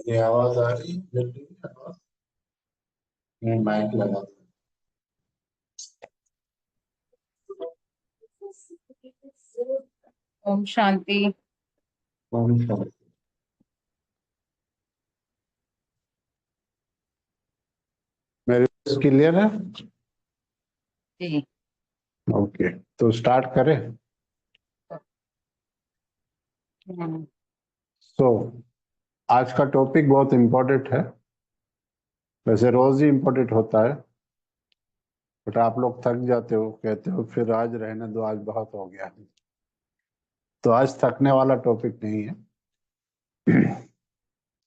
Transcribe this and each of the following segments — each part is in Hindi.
ये आवाज आ रही है? मिल रही है आवाज? मैं माइक लगा दूं। ओम शांति। कौन सा? मेरी क्लियर है? जी। ओके, तो स्टार्ट करें। हम्म, सो आज का टॉपिक बहुत इम्पोर्टेंट है। वैसे रोज ही इम्पोर्टेंट होता है, बट आप लोग थक जाते हो, कहते हो फिर आज रहने दो, आज बहुत हो गया। तो आज थकने वाला टॉपिक नहीं है।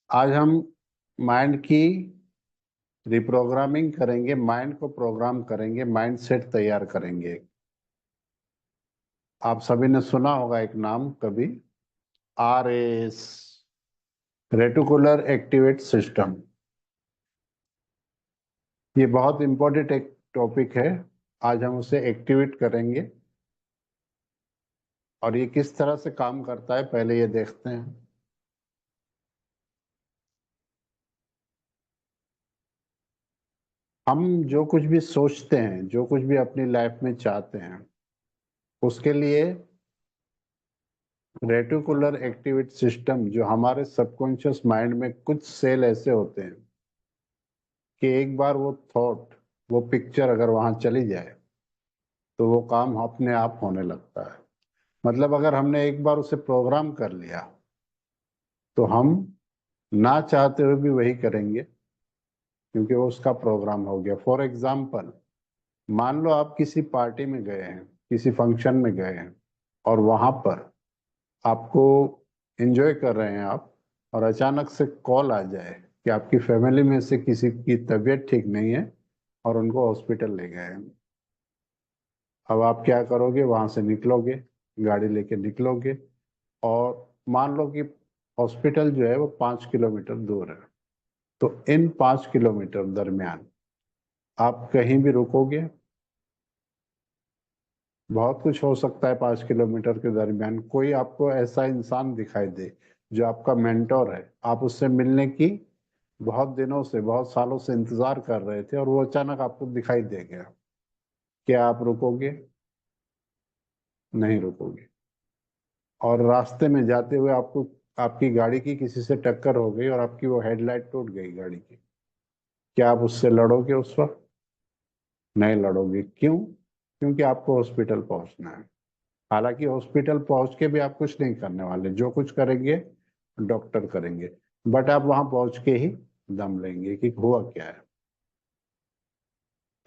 आज हम माइंड की रिप्रोग्रामिंग करेंगे, माइंड को प्रोग्राम करेंगे, माइंड सेट तैयार करेंगे। आप सभी ने सुना होगा एक नाम कभी, RAS, रेटिकुलर एक्टिवेट सिस्टम। ये बहुत इंपॉर्टेंट एक टॉपिक है। आज हम उसे एक्टिवेट करेंगे और ये किस तरह से काम करता है पहले ये देखते हैं। हम जो कुछ भी सोचते हैं, जो कुछ भी अपनी लाइफ में चाहते हैं, उसके लिए रेटिकुलर एक्टिवेट सिस्टम, जो हमारे सबकॉन्शियस माइंड में कुछ सेल ऐसे होते हैं कि एक बार वो थॉट, वो पिक्चर अगर वहां चली जाए तो वो काम अपने आप होने लगता है। मतलब अगर हमने एक बार उसे प्रोग्राम कर लिया तो हम ना चाहते हुए भी वही करेंगे, क्योंकि वो उसका प्रोग्राम हो गया। फॉर एग्जाम्पल, मान लो आप किसी पार्टी में गए हैं, किसी फंक्शन में गए हैं, और वहां पर आपको एंजॉय कर रहे हैं आप, और अचानक से कॉल आ जाए कि आपकी फैमिली में से किसी की तबीयत ठीक नहीं है और उनको हॉस्पिटल ले गए हैं। अब आप क्या करोगे? वहां से निकलोगे, गाड़ी लेके निकलोगे, और मान लो कि हॉस्पिटल जो है वो 5 किलोमीटर दूर है। तो इन 5 किलोमीटर दरमियान आप कहीं भी रुकोगे? बहुत कुछ हो सकता है। 5 किलोमीटर के दरमियान कोई आपको ऐसा इंसान दिखाई दे जो आपका मेंटोर है, आप उससे मिलने की बहुत दिनों से, बहुत सालों से इंतजार कर रहे थे, और वो अचानक आपको दिखाई दे गया। क्या आप रुकोगे? नहीं रुकोगे। और रास्ते में जाते हुए आपको, आपकी गाड़ी की किसी से टक्कर हो गई और आपकी वो हेडलाइट टूट गई गाड़ी की। क्या आप उससे लड़ोगे उस वक्त? नहीं लड़ोगे। क्यों? क्योंकि आपको हॉस्पिटल पहुंचना है। हालांकि हॉस्पिटल पहुंच के भी आप कुछ नहीं करने वाले, जो कुछ करेंगे डॉक्टर करेंगे, बट आप वहां पहुंच के ही दम लेंगे कि हुआ क्या है।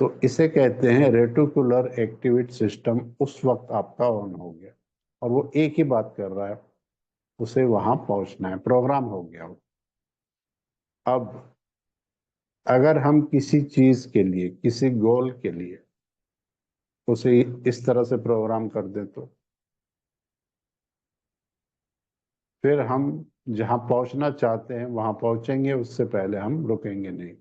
तो इसे कहते हैं रेटिकुलर एक्टिवेट सिस्टम। उस वक्त आपका ऑन हो गया और वो एक ही बात कर रहा है, उसे वहां पहुंचना है, प्रोग्राम हो गया वो। अब अगर हम किसी चीज के लिए, किसी गोल के लिए उसे इस तरह से प्रोग्राम कर दें, तो फिर हम जहां पहुंचना चाहते हैं वहां पहुंचेंगे, उससे पहले हम रुकेंगे नहीं।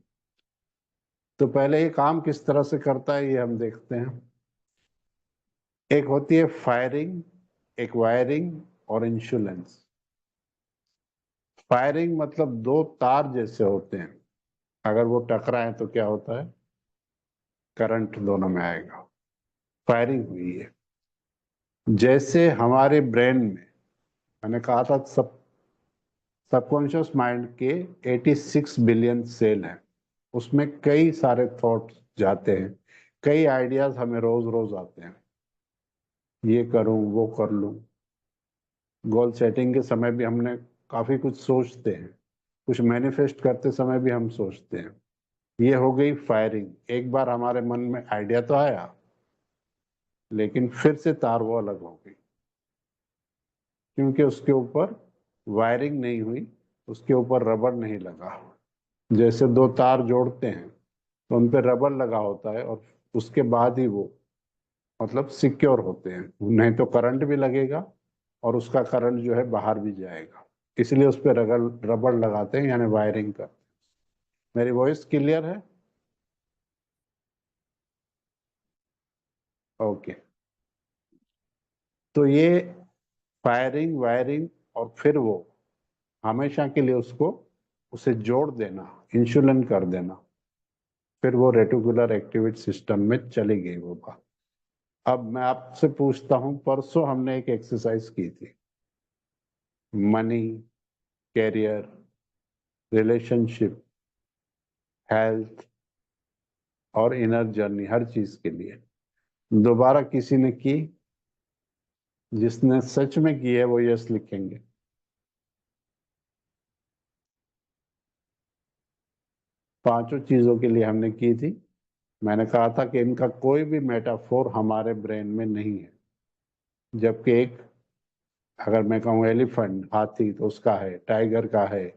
तो पहले ये काम किस तरह से करता है ये हम देखते हैं। एक होती है फायरिंग, एक वायरिंग और इंश्योरेंस। फायरिंग मतलब दो तार जैसे होते हैं, अगर वो टकराए तो क्या होता है? करंट दोनों में आएगा। फायरिंग हुई है। जैसे हमारे ब्रेन में, मैंने कहा था सब सबकॉन्शियस माइंड के 86 बिलियन सेल हैं। उसमें कई सारे थॉट्स जाते हैं, कई आइडियाज हमें रोज रोज आते हैं, ये करूं वो कर लूं। गोल सेटिंग के समय भी हमने काफी कुछ सोचते हैं, कुछ मैनिफेस्ट करते समय भी हम सोचते हैं। ये हो गई फायरिंग। एक बार हमारे मन में आइडिया तो आया, लेकिन फिर से तार वो अलग हो गई, क्योंकि उसके ऊपर वायरिंग नहीं हुई, उसके ऊपर रबर नहीं लगा। जैसे दो तार जोड़ते हैं तो उन पे रबर लगा होता है, और उसके बाद ही वो मतलब सिक्योर होते हैं, नहीं तो करंट भी लगेगा और उसका करंट जो है बाहर भी जाएगा। इसलिए उस पर रबर रबर लगाते हैं, यानी वायरिंग का। मेरी वॉइस क्लियर है? ओके। तो ये फायरिंग, वायरिंग, और फिर वो हमेशा के लिए उसको उसे जोड़ देना, इंसुलिन कर देना, फिर वो रेटिकुलर एक्टिवेट सिस्टम में चली गई वो बात। अब मैं आपसे पूछता हूं, परसों हमने एक एक्सरसाइज की थी, मनी, कैरियर, रिलेशनशिप, हेल्थ और इनर जर्नी, हर चीज के लिए। दोबारा किसी ने की? जिसने सच में की है वो यस लिखेंगे। पांचों चीजों के लिए हमने की थी। मैंने कहा था कि इनका कोई भी मेटाफोर हमारे ब्रेन में नहीं है, जबकि एक, अगर मैं कहूँ एलिफेंट, हाथी, तो उसका है, टाइगर का है,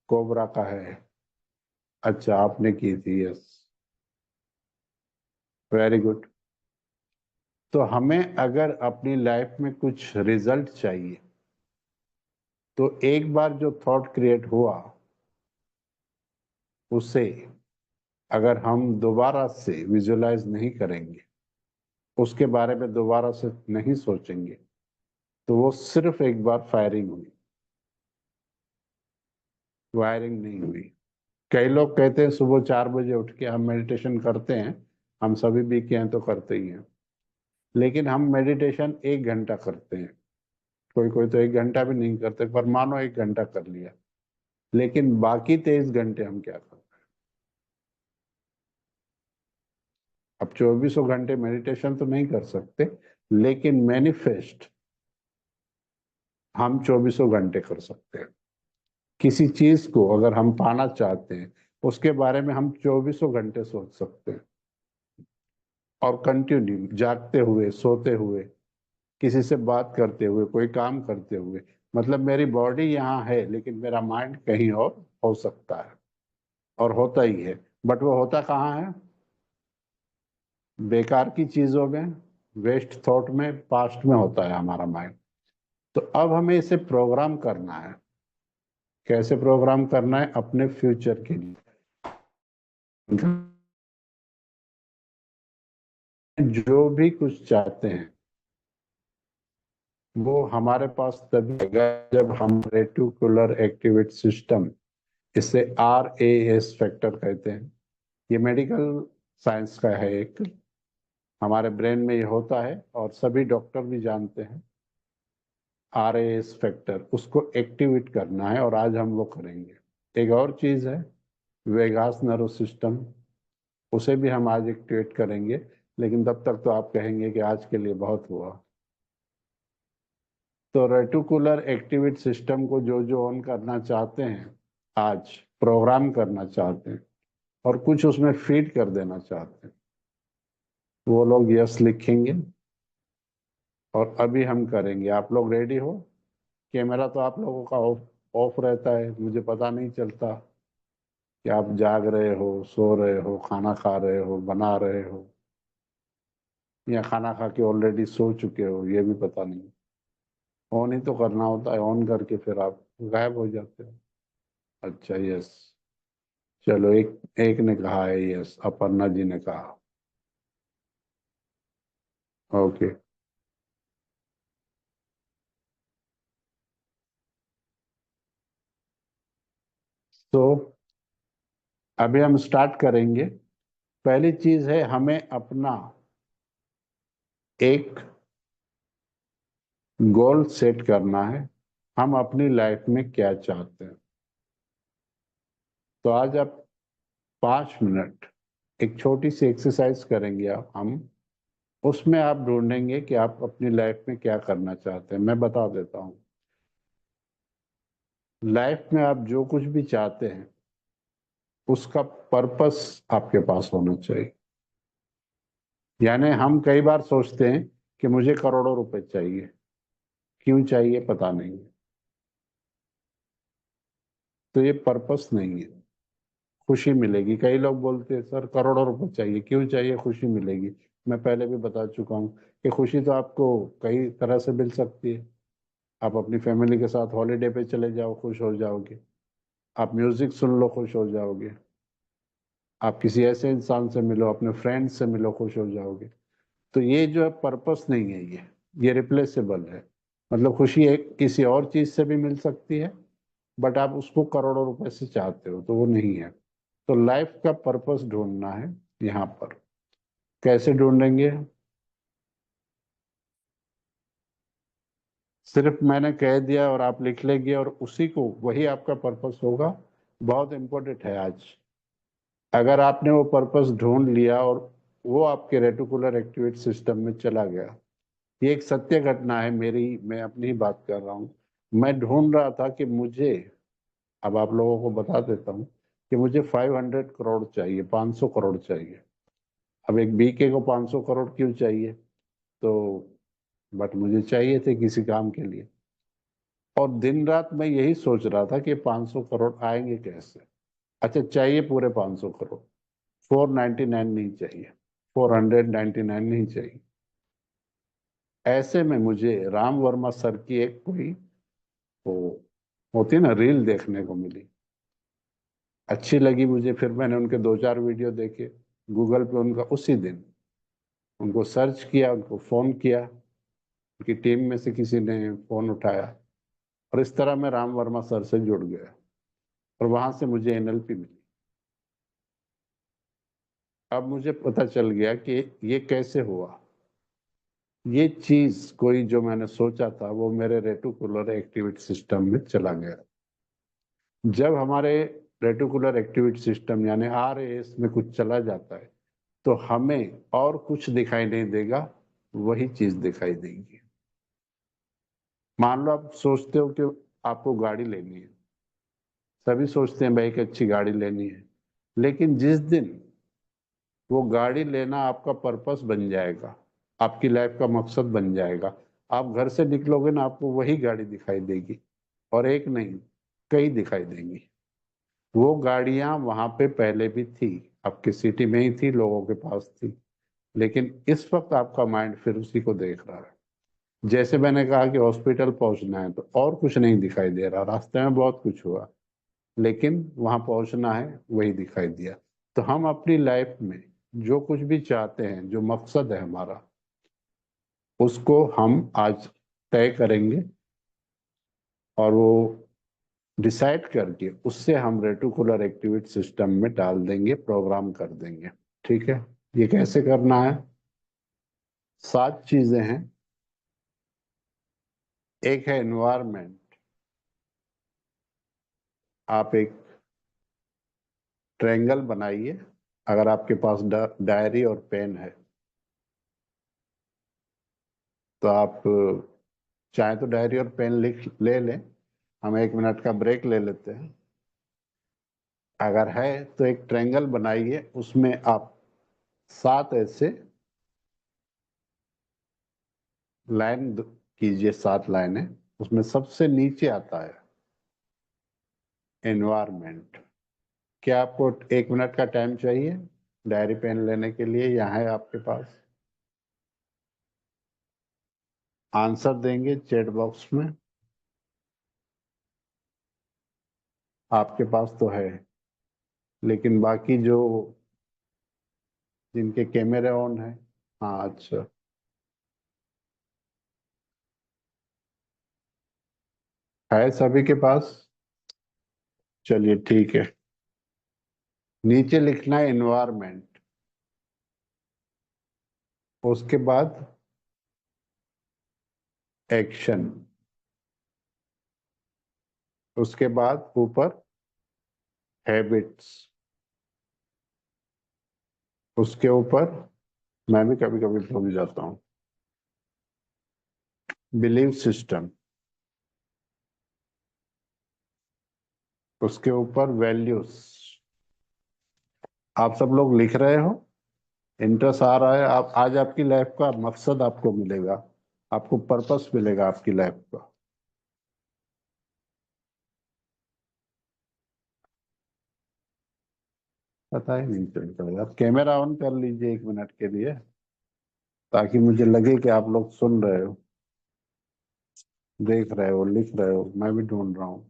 कोबरा का है। अच्छा, आपने की थी, यस, वेरी गुड। तो हमें अगर अपनी लाइफ में कुछ रिजल्ट चाहिए, तो एक बार जो थॉट क्रिएट हुआ, उसे अगर हम दोबारा से विजुलाइज नहीं करेंगे, उसके बारे में दोबारा से नहीं सोचेंगे, तो वो सिर्फ एक बार फायरिंग हुई, वायरिंग नहीं हुई। कई लोग कहते हैं सुबह 4 बजे उठ के हम मेडिटेशन करते हैं। हम सभी भी किए हैं तो करते ही हैं, लेकिन हम मेडिटेशन 1 घंटा करते हैं। कोई कोई तो 1 घंटा भी नहीं करते, पर मानो 1 घंटा कर लिया, लेकिन बाकी 23 घंटे हम क्या करते हैं? अब 24 घंटे मेडिटेशन तो नहीं कर सकते, लेकिन मैनिफेस्ट हम 24 घंटे कर सकते हैं। किसी चीज को अगर हम पाना चाहते हैं, उसके बारे में हम 24 घंटे सोच सकते हैं, और कंटिन्यू, जागते हुए, सोते हुए, किसी से बात करते हुए, कोई काम करते हुए। मतलब मेरी बॉडी यहाँ है, लेकिन मेरा माइंड कहीं और हो सकता है, और होता ही है। बट वो होता कहाँ है? बेकार की चीजों में, वेस्ट थॉट में, पास्ट में होता है हमारा माइंड। तो अब हमें इसे प्रोग्राम करना है। कैसे प्रोग्राम करना है? अपने फ्यूचर के लिए। जो भी कुछ चाहते हैं वो हमारे पास तभी आएगा जब हम रेटिकुलर एक्टिवेट सिस्टम, इसे RAS फैक्टर कहते हैं, ये मेडिकल साइंस का है एक, हमारे ब्रेन में ये होता है और सभी डॉक्टर भी जानते हैं। RAS फैक्टर, उसको एक्टिवेट करना है, और आज हम वो करेंगे। एक और चीज है, वेगास नर्व सिस्टम, उसे भी हम आज एक्टिवेट करेंगे। लेकिन तब तक तो आप कहेंगे कि आज के लिए बहुत हुआ। तो रेटिकुलर एक्टिवेट सिस्टम को जो जो ऑन करना चाहते हैं, आज प्रोग्राम करना चाहते हैं, और कुछ उसमें फीड कर देना चाहते हैं, वो लोग यस लिखेंगे। और अभी हम करेंगे। आप लोग रेडी हो? कैमरा तो आप लोगों का ऑफ ऑफ रहता है, मुझे पता नहीं चलता कि आप जाग रहे हो, सो रहे हो, खाना खा रहे हो, बना रहे हो, या खाना खा के ऑलरेडी सो चुके हो, ये भी पता नहीं। ऑन ही तो करना होता है, ऑन करके फिर आप गायब हो जाते हो। अच्छा, यस। चलो, एक एक ने कहा है यस, अपर्णा जी ने कहा। ओके। तो अभी हम स्टार्ट करेंगे। पहली चीज है, हमें अपना एक गोल सेट करना है। हम अपनी लाइफ में क्या चाहते हैं? तो आज आप 5 मिनट एक छोटी सी एक्सरसाइज करेंगे। आप हम उसमें आप ढूंढेंगे कि आप अपनी लाइफ में क्या करना चाहते हैं। मैं बता देता हूँ। लाइफ में आप जो कुछ भी चाहते हैं, उसका पर्पस आपके पास होना चाहिए। यानी हम कई बार सोचते हैं कि मुझे करोड़ों रुपए चाहिए। क्यों चाहिए पता नहीं है, तो ये पर्पस नहीं है। खुशी मिलेगी। कई लोग बोलते हैं सर करोड़ों रुपए चाहिए, क्यों चाहिए? खुशी मिलेगी। मैं पहले भी बता चुका हूँ कि खुशी तो आपको कई तरह से मिल सकती है। आप अपनी फैमिली के साथ हॉलीडे पे चले जाओ, खुश हो जाओगे। आप म्यूजिक सुन लो, खुश हो जाओगे। आप किसी ऐसे इंसान से मिलो, अपने फ्रेंड से मिलो, खुश हो जाओगे। तो ये जो है पर्पस नहीं है, ये रिप्लेसेबल है। मतलब खुशी एक किसी और चीज से भी मिल सकती है, बट आप उसको करोड़ों रुपए से चाहते हो, तो वो नहीं है। तो लाइफ का पर्पस ढूंढना है यहाँ पर। कैसे ढूंढेंगे? सिर्फ मैंने कह दिया और आप लिख लेंगे और उसी को, वही आपका पर्पस होगा? बहुत इंपॉर्टेंट है आज। अगर आपने वो पर्पस ढूंढ लिया और वो आपके रेटिकुलर एक्टिवेट सिस्टम में चला गया, ये एक सत्य घटना है मेरी, मैं अपनी ही बात कर रहा हूँ। मैं ढूंढ रहा था कि मुझे, अब आप लोगों को बता देता हूँ कि मुझे 500 करोड़ चाहिए, 500 करोड़ चाहिए। अब एक बीके को 500 करोड़ क्यों चाहिए? तो बट मुझे चाहिए थे किसी काम के लिए, और दिन रात मैं यही सोच रहा था कि 500 करोड़ आएंगे कैसे। अच्छा, चाहिए पूरे 500 करोड़, 499 नहीं चाहिए, 499 नहीं चाहिए। ऐसे में मुझे राम वर्मा सर की एक कोई वो होती है ना रील, देखने को मिली। अच्छी लगी मुझे, फिर मैंने उनके 2-4 वीडियो देखे गूगल पे। उनका उसी दिन उनको सर्च किया, उनको फोन किया, उनकी टीम में से किसी ने फोन उठाया, और इस तरह मैं राम वर्मा सर से जुड़ गया, और वहां से मुझे एनएलपी मिली। अब मुझे पता चल गया कि ये कैसे हुआ। ये चीज कोई जो मैंने सोचा था वो मेरे रेटिकुलर एक्टिविटी सिस्टम में चला गया। जब हमारे रेटिकुलर एक्टिविटी सिस्टम यानी आरएएस में कुछ चला जाता है, तो हमें और कुछ दिखाई नहीं देगा, वही चीज दिखाई देगी। मान लो आप सोचते हो कि आपको गाड़ी लेनी है, सभी सोचते हैं भाई एक अच्छी गाड़ी लेनी है, लेकिन जिस दिन वो गाड़ी लेना आपका पर्पस बन जाएगा, आपकी लाइफ का मकसद बन जाएगा, आप घर से निकलोगे ना, आपको वही गाड़ी दिखाई देगी, और एक नहीं, कई दिखाई देंगी। वो गाड़ियां वहां पे पहले भी थी, आपकी सिटी में ही थी, लोगों के पास थी, लेकिन इस वक्त आपका माइंड फिर उसी को देख रहा है। जैसे मैंने कहा कि हॉस्पिटल पहुंचना है, तो और कुछ नहीं दिखाई दे रहा, रास्ते में बहुत कुछ हुआ, लेकिन वहां पहुंचना है वही दिखाई दिया। तो हम अपनी लाइफ में जो कुछ भी चाहते हैं, जो मकसद है हमारा, उसको हम आज तय करेंगे, और वो डिसाइड करके उससे हम रेटिकुलर एक्टिविटी सिस्टम में डाल देंगे, प्रोग्राम कर देंगे। ठीक है? ये कैसे करना है? 7 चीजें हैं। एक है एनवायरमेंट। आप एक ट्रायंगल बनाइए, अगर आपके पास डायरी और पेन है तो आप चाहे तो डायरी और पेन लिख ले लें। हम 1 मिनट का ब्रेक ले लेते हैं। अगर है तो एक ट्रायंगल बनाइए, उसमें आप 7 ऐसे लाइन कीजिए, 7 लाइनें। उसमें सबसे नीचे आता है एनवायरमेंट। क्या आपको 1 मिनट का टाइम चाहिए डायरी पेन लेने के लिए? यहाँ है आपके पास, आंसर देंगे चैट बॉक्स में। आपके पास तो है, लेकिन बाकी जो जिनके कैमरे ऑन है, हाँ अच्छा, है सभी के पास? चलिए ठीक है। नीचे लिखना है एनवायरमेंट, उसके बाद एक्शन, उसके बाद ऊपर हैबिट्स, उसके ऊपर, मैं भी कभी कभी भूल जाता हूँ, बिलीव सिस्टम, उसके ऊपर वैल्यूज। आप सब लोग लिख रहे हो? इंटरेस्ट आ रहा है? आप आज आपकी लाइफ का मकसद आपको मिलेगा, आपको पर्पस मिलेगा आपकी लाइफ का। पता ही नहीं चलता है। आप कैमरा ऑन कर लीजिए 1 मिनट के लिए, ताकि मुझे लगे कि आप लोग सुन रहे हो, देख रहे हो, लिख रहे हो, मैं भी ढूंढ रहा हूँ।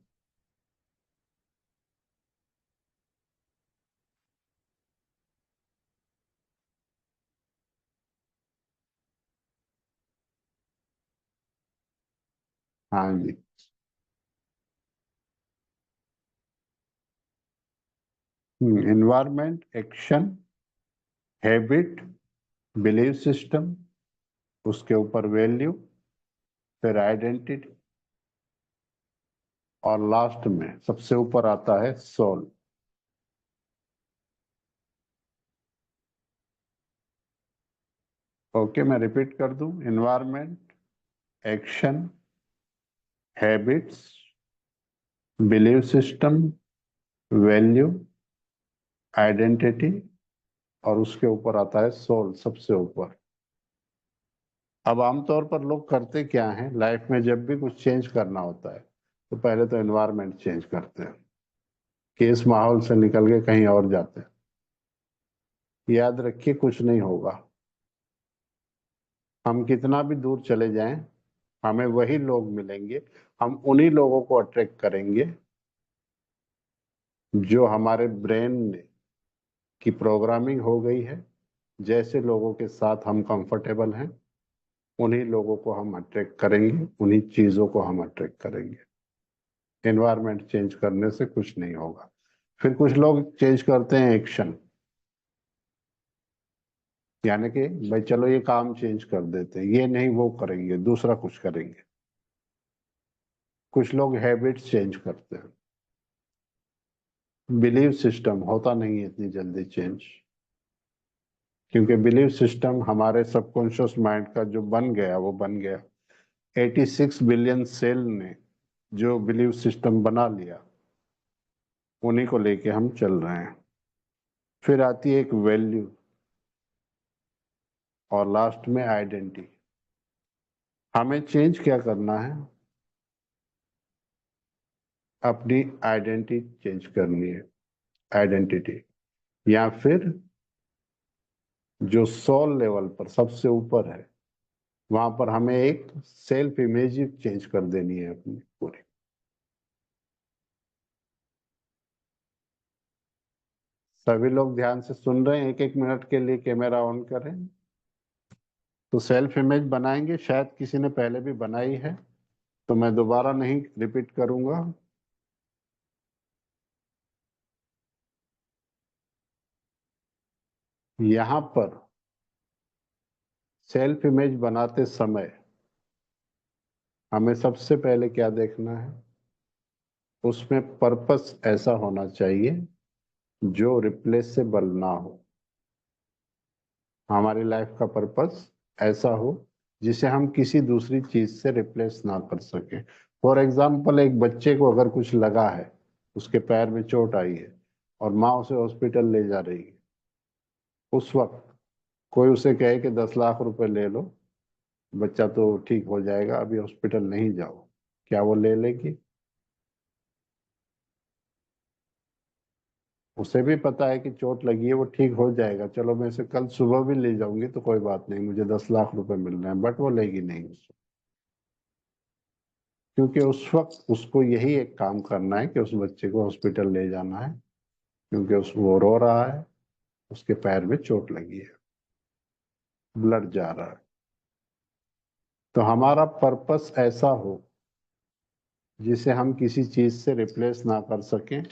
हाँ जी। Environment, action, habit, believe system, उसके ऊपर वैल्यू, फिर आइडेंटिटी, और लास्ट में सबसे ऊपर आता है सोल। ओके, मैं रिपीट कर दूं। Environment, action, habits, believe system, value, identity, और उसके ऊपर आता है सोल, सबसे ऊपर। अब आमतौर पर लोग करते क्या हैं, लाइफ में जब भी कुछ चेंज करना होता है तो पहले तो एनवायरनमेंट चेंज करते हैं कि इस माहौल से निकल के कहीं और जाते हैं। याद रखिए, कुछ नहीं होगा। हम कितना भी दूर चले जाएं, हमें वही लोग मिलेंगे। हम उन्हीं लोगों को अट्रैक्ट करेंगे जो हमारे ब्रेन में की प्रोग्रामिंग हो गई है। जैसे लोगों के साथ हम कंफर्टेबल हैं, उन्हीं लोगों को हम अट्रैक्ट करेंगे, उन्हीं चीजों को हम अट्रैक्ट करेंगे। एनवायरनमेंट चेंज करने से कुछ नहीं होगा। फिर कुछ लोग चेंज करते हैं एक्शन, यानी कि भाई चलो ये काम चेंज कर देते हैं, ये नहीं वो करेंगे, दूसरा कुछ करेंगे। कुछ लोग हैबिट्स चेंज करते हैं। बिलीव सिस्टम होता नहीं है इतनी जल्दी चेंज, क्योंकि बिलीव सिस्टम हमारे सबकॉन्शियस माइंड का जो बन गया वो बन गया। 86 बिलियन सेल ने जो बिलीव सिस्टम बना लिया, उन्हीं को लेके हम चल रहे हैं। फिर आती है एक वैल्यू, और लास्ट में आइडेंटिटी। हमें चेंज क्या करना है, अपनी आइडेंटिटी चेंज करनी है। आइडेंटिटी, या फिर जो सोल लेवल पर सबसे ऊपर है, वहां पर हमें एक सेल्फ इमेज चेंज कर देनी है अपनी पूरी। सभी लोग ध्यान से सुन रहे हैं, एक एक मिनट के लिए कैमरा ऑन करें। तो सेल्फ इमेज बनाएंगे, शायद किसी ने पहले भी बनाई है, तो मैं दोबारा नहीं रिपीट करूंगा। यहां पर सेल्फ इमेज बनाते समय हमें सबसे पहले क्या देखना है, उसमें पर्पस ऐसा होना चाहिए जो रिप्लेसेबल ना हो। हमारी लाइफ का पर्पस ऐसा हो जिसे हम किसी दूसरी चीज से रिप्लेस ना कर सके। फॉर एग्जाम्पल, एक बच्चे को अगर कुछ लगा है, उसके पैर में चोट आई है और माँ उसे हॉस्पिटल ले जा रही है, उस वक्त कोई उसे कहे कि 10 लाख रुपए ले लो, बच्चा तो ठीक हो जाएगा, अभी हॉस्पिटल नहीं जाओ, क्या वो ले लेगी? उसे भी पता है कि चोट लगी है, वो ठीक हो जाएगा, चलो मैं इसे कल सुबह भी ले जाऊंगी तो कोई बात नहीं, मुझे 10 लाख रुपए मिल रहे हैं, बट वो लेगी नहीं उसको। क्योंकि उस वक्त उसको यही एक काम करना है कि उस बच्चे को हॉस्पिटल ले जाना है, क्योंकि वो रो रहा है, उसके पैर में चोट लगी है, ब्लड जा रहा है। तो हमारा पर्पस ऐसा हो जिसे हम किसी चीज से रिप्लेस ना कर सकें।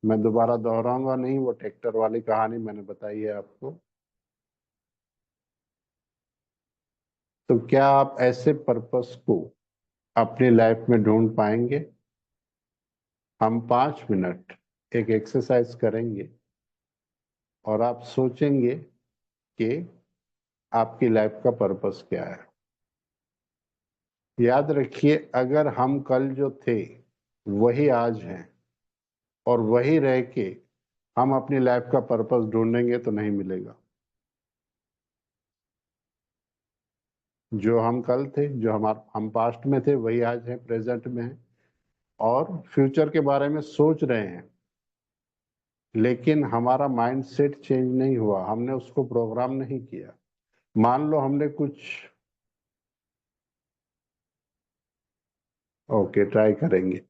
मैं दोबारा दोहराऊंगा नहीं, वो ट्रैक्टर वाली कहानी मैंने बताई है आपको। तो क्या आप ऐसे पर्पस को अपनी लाइफ में ढूंढ पाएंगे? हम 5 मिनट एक एक्सरसाइज करेंगे और आप सोचेंगे कि आपकी लाइफ का पर्पस क्या है। याद रखिए, अगर हम कल जो थे वही आज हैं, और वही रह के हम अपनी लाइफ का पर्पस ढूंढेंगे तो नहीं मिलेगा। जो हम कल थे, जो हम पास्ट में थे, वही आज है, प्रेजेंट में है, और फ्यूचर के बारे में सोच रहे हैं, लेकिन हमारा माइंडसेट चेंज नहीं हुआ, हमने उसको प्रोग्राम नहीं किया। मान लो हमने कुछ, ओके ट्राई करेंगे,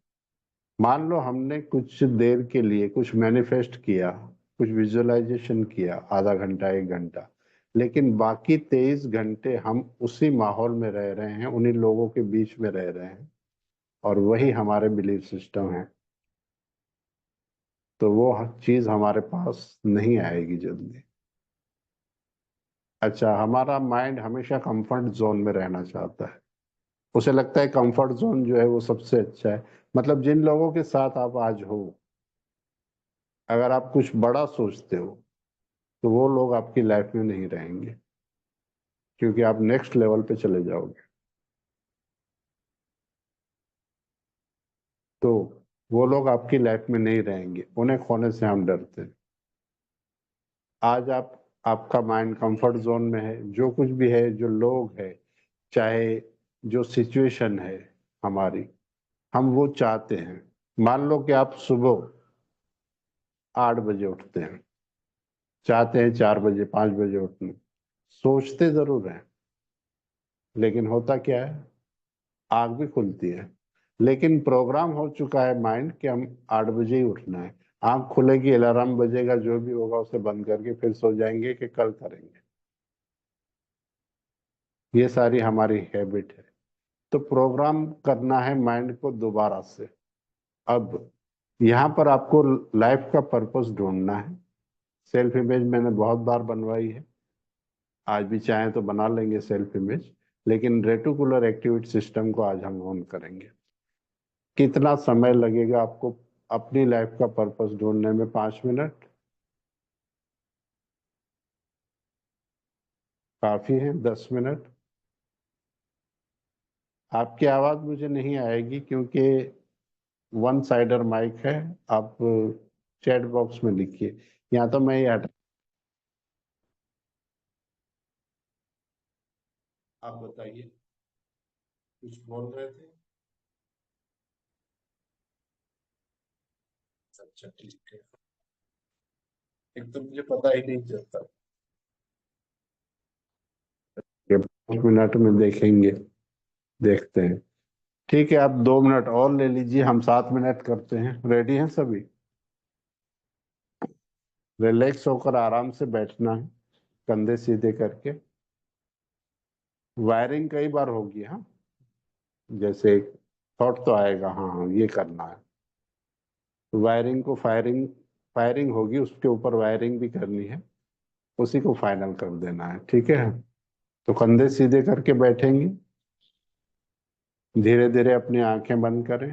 मान लो हमने कुछ देर के लिए कुछ मैनिफेस्ट किया, कुछ विजुअलाइजेशन किया, आधा घंटा 1 घंटा, लेकिन बाकी 23 घंटे हम उसी माहौल में रह रहे हैं, उन्हीं लोगों के बीच में रह रहे हैं, और वही हमारे बिलीफ सिस्टम है। तो वो चीज हमारे पास नहीं आएगी जल्दी। अच्छा, हमारा माइंड हमेशा कंफर्ट जोन में रहना चाहता है। उसे लगता है कंफर्ट जोन जो है वो सबसे अच्छा है। मतलब जिन लोगों के साथ आप आज हो, अगर आप कुछ बड़ा सोचते हो, तो वो लोग आपकी लाइफ में नहीं रहेंगे, क्योंकि आप नेक्स्ट लेवल पे चले जाओगे। तो वो लोग आपकी लाइफ में नहीं रहेंगे, उन्हें खोने से हम डरते हैं। आज आपका माइंड कंफर्ट जोन में है, जो कुछ भी है, जो लोग है, चाहे जो सिचुएशन है हमारी, हम वो चाहते हैं। मान लो कि आप सुबह 8 बजे उठते हैं, चाहते हैं 4 बजे 5 बजे उठने, सोचते जरूर हैं, लेकिन होता क्या है, आग भी खुलती है, लेकिन प्रोग्राम हो चुका है माइंड कि हम 8 बजे ही उठना है। आंख खुलेगी, अलार्म बजेगा, जो भी होगा उसे बंद करके फिर सो जाएंगे कि कल करेंगे। ये सारी हमारी हैबिट है। तो प्रोग्राम करना है माइंड को दोबारा से। अब यहाँ पर आपको लाइफ का पर्पस ढूंढना है। सेल्फ इमेज मैंने बहुत बार बनवाई है, आज भी चाहें तो बना लेंगे सेल्फ इमेज, लेकिन रेटिकुलर एक्टिविटी सिस्टम को आज हम ऑन करेंगे। कितना समय लगेगा आपको अपनी लाइफ का पर्पस ढूंढने में? 5 मिनट काफी है? 10 मिनट? आपकी आवाज मुझे नहीं आएगी क्योंकि वन साइडर माइक है। आप चैट बॉक्स में लिखिए, या तो मैं ये आप बताइए, कुछ बोल रहे थे? अच्छा ठीक है। एक तो मुझे पता ही नहीं चलता कि 5 मिनट में देखेंगे, देखते हैं। ठीक है, आप 2 मिनट और ले लीजिए, हम 7 मिनट करते हैं। रेडी हैं सभी? रिलैक्स होकर आराम से बैठना है, कंधे सीधे करके। वायरिंग कई बार होगी, हाँ। जैसे थॉट तो आएगा, हाँ हाँ ये करना है। वायरिंग को फायरिंग, फायरिंग होगी, उसके ऊपर वायरिंग भी करनी है, उसी को फाइनल कर देना है। ठीक है, तो कंधे सीधे करके बैठेंगे, धीरे धीरे अपनी आंखें बंद करें,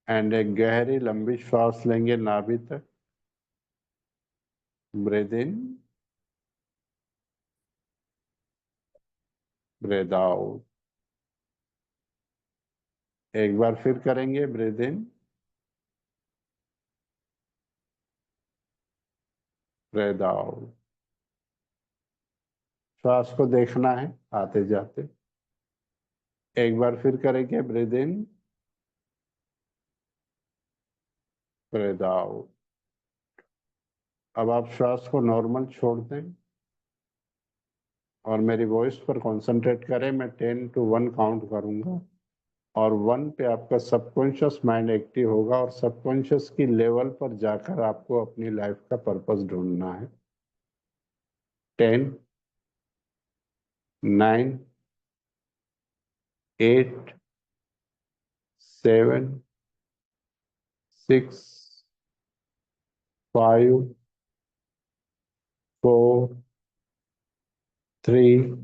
एंड एक गहरी लंबी श्वास लेंगे नाभि तक। ब्रेद इन, ब्रेद आउट। एक बार फिर करेंगे, ब्रेद इन, ब्रेद आउट। श्वास को देखना है आते जाते। एक बार फिर करेंगे, ब्रेद इन, ब्रेद आउट। अब आप श्वास को नॉर्मल छोड़ दें और मेरी वॉइस पर कंसंट्रेट करें। मैं 10 to 1 काउंट करूंगा, और 1 पे आपका सबकॉन्शियस माइंड एक्टिव होगा, और सबकॉन्शियस की लेवल पर जाकर आपको अपनी लाइफ का पर्पस ढूंढना है। 10, 9, 8, 7, 6, 5, 4, 3,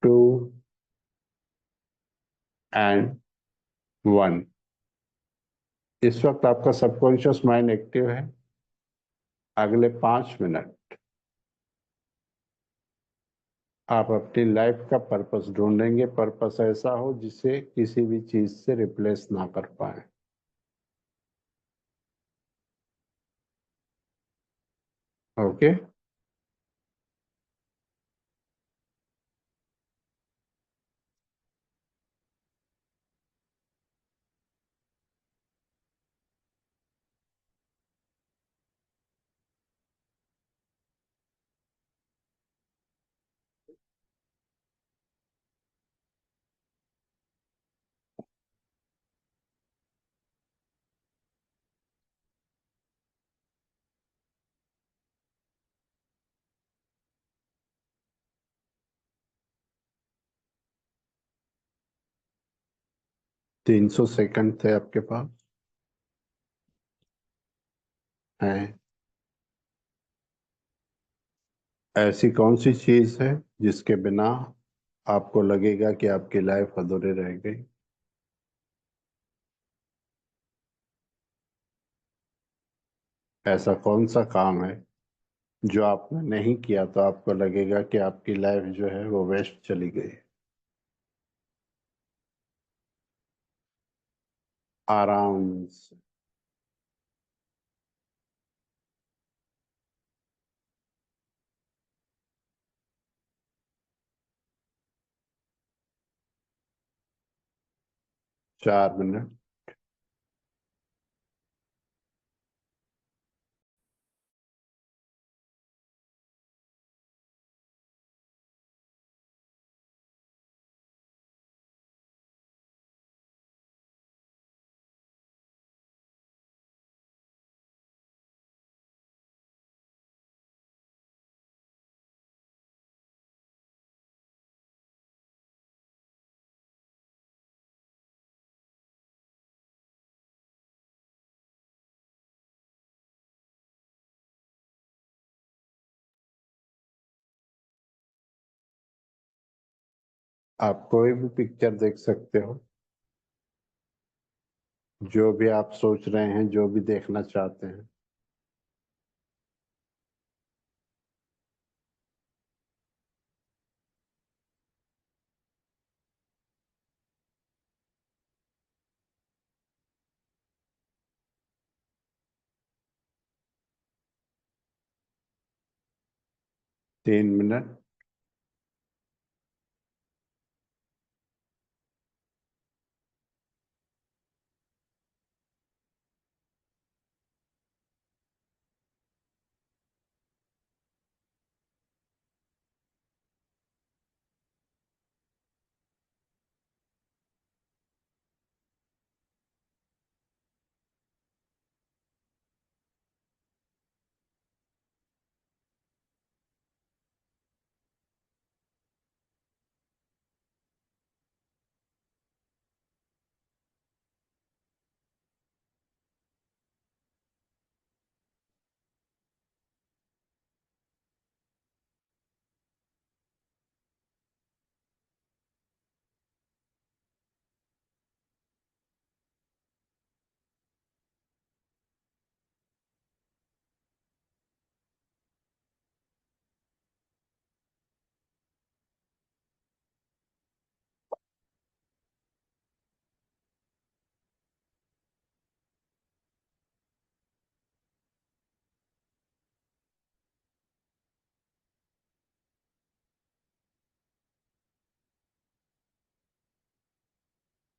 2 एंड 1। इस वक्त आपका सबकॉन्शियस माइंड एक्टिव है। अगले 5 मिनट आप अपनी लाइफ का पर्पस ढूंढेंगे। पर्पस ऐसा हो जिसे किसी भी चीज से रिप्लेस ना कर पाए। ओके। 300 सेकंड थे आपके पास हैं। ऐसी कौन सी चीज है जिसके बिना आपको लगेगा कि आपकी लाइफ अधूरी रह गई? ऐसा कौन सा काम है जो आपने नहीं किया तो आपको लगेगा कि आपकी लाइफ जो है वो वेस्ट चली गई? आराम से। 4 मिनट। आप कोई भी पिक्चर देख सकते हो, जो भी आप सोच रहे हैं, जो भी देखना चाहते हैं। 3 minute.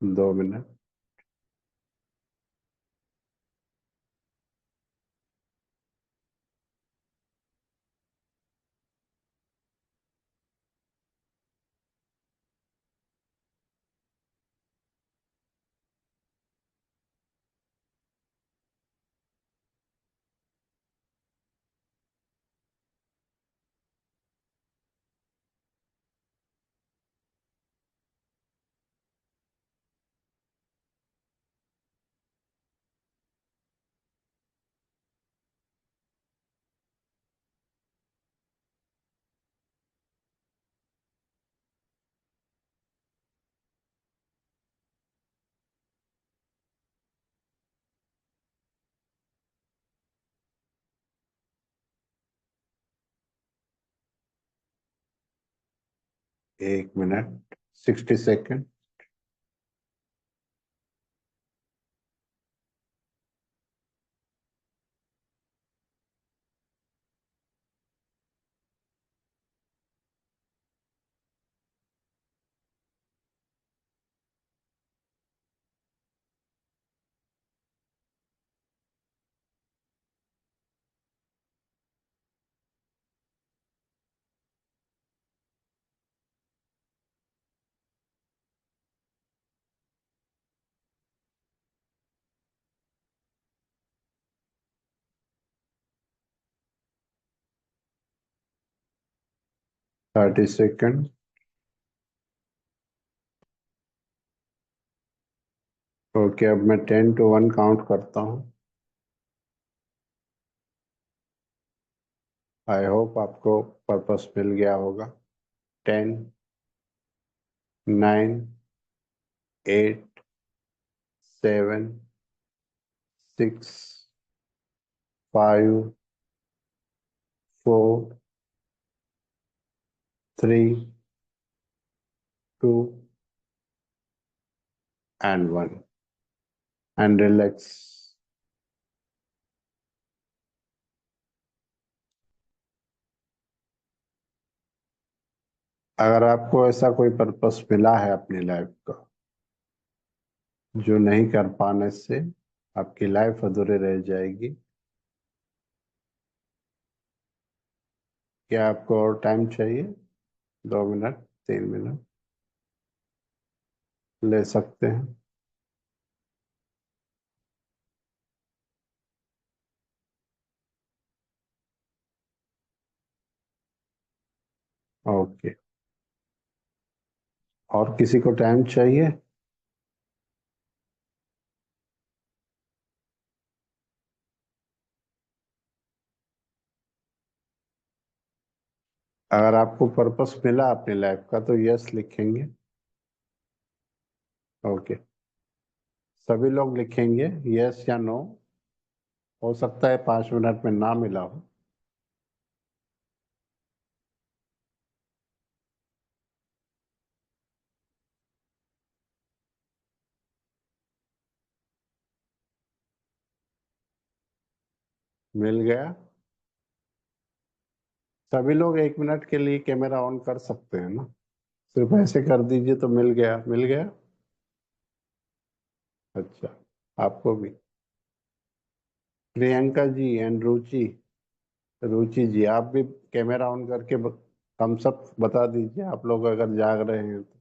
2 minute. 1 minute. 60 second. 30 second. Okay, अब मैं 10 to 1 काउंट करता हूँ। आई होप आपको पर्पस मिल गया होगा। 10, 9, 8, 7, 6, 5, 4, 3, 2 and 1 and relax. अगर आपको ऐसा कोई पर्पस मिला है अपनी लाइफ का जो नहीं कर पाने से आपकी लाइफ अधूरी रह जाएगी, क्या आपको और टाइम चाहिए? 2 मिनट, 3 मिनट ले सकते हैं। ओके, और किसी को टाइम चाहिए? अगर आपको पर्पस मिला अपनी लाइफ का तो यस लिखेंगे। ओके, सभी लोग लिखेंगे यस या नो। हो सकता है 5 मिनट में ना मिला हो। मिल गया? सभी लोग 1 मिनट के लिए कैमरा ऑन कर सकते हैं ना? सिर्फ ऐसे कर दीजिए तो मिल गया, मिल गया। अच्छा, आपको भी। प्रियंका जी एंड रुचि, रुचि जी आप भी कैमरा ऑन करके हम सब बता दीजिए, आप लोग अगर जाग रहे हैं तो।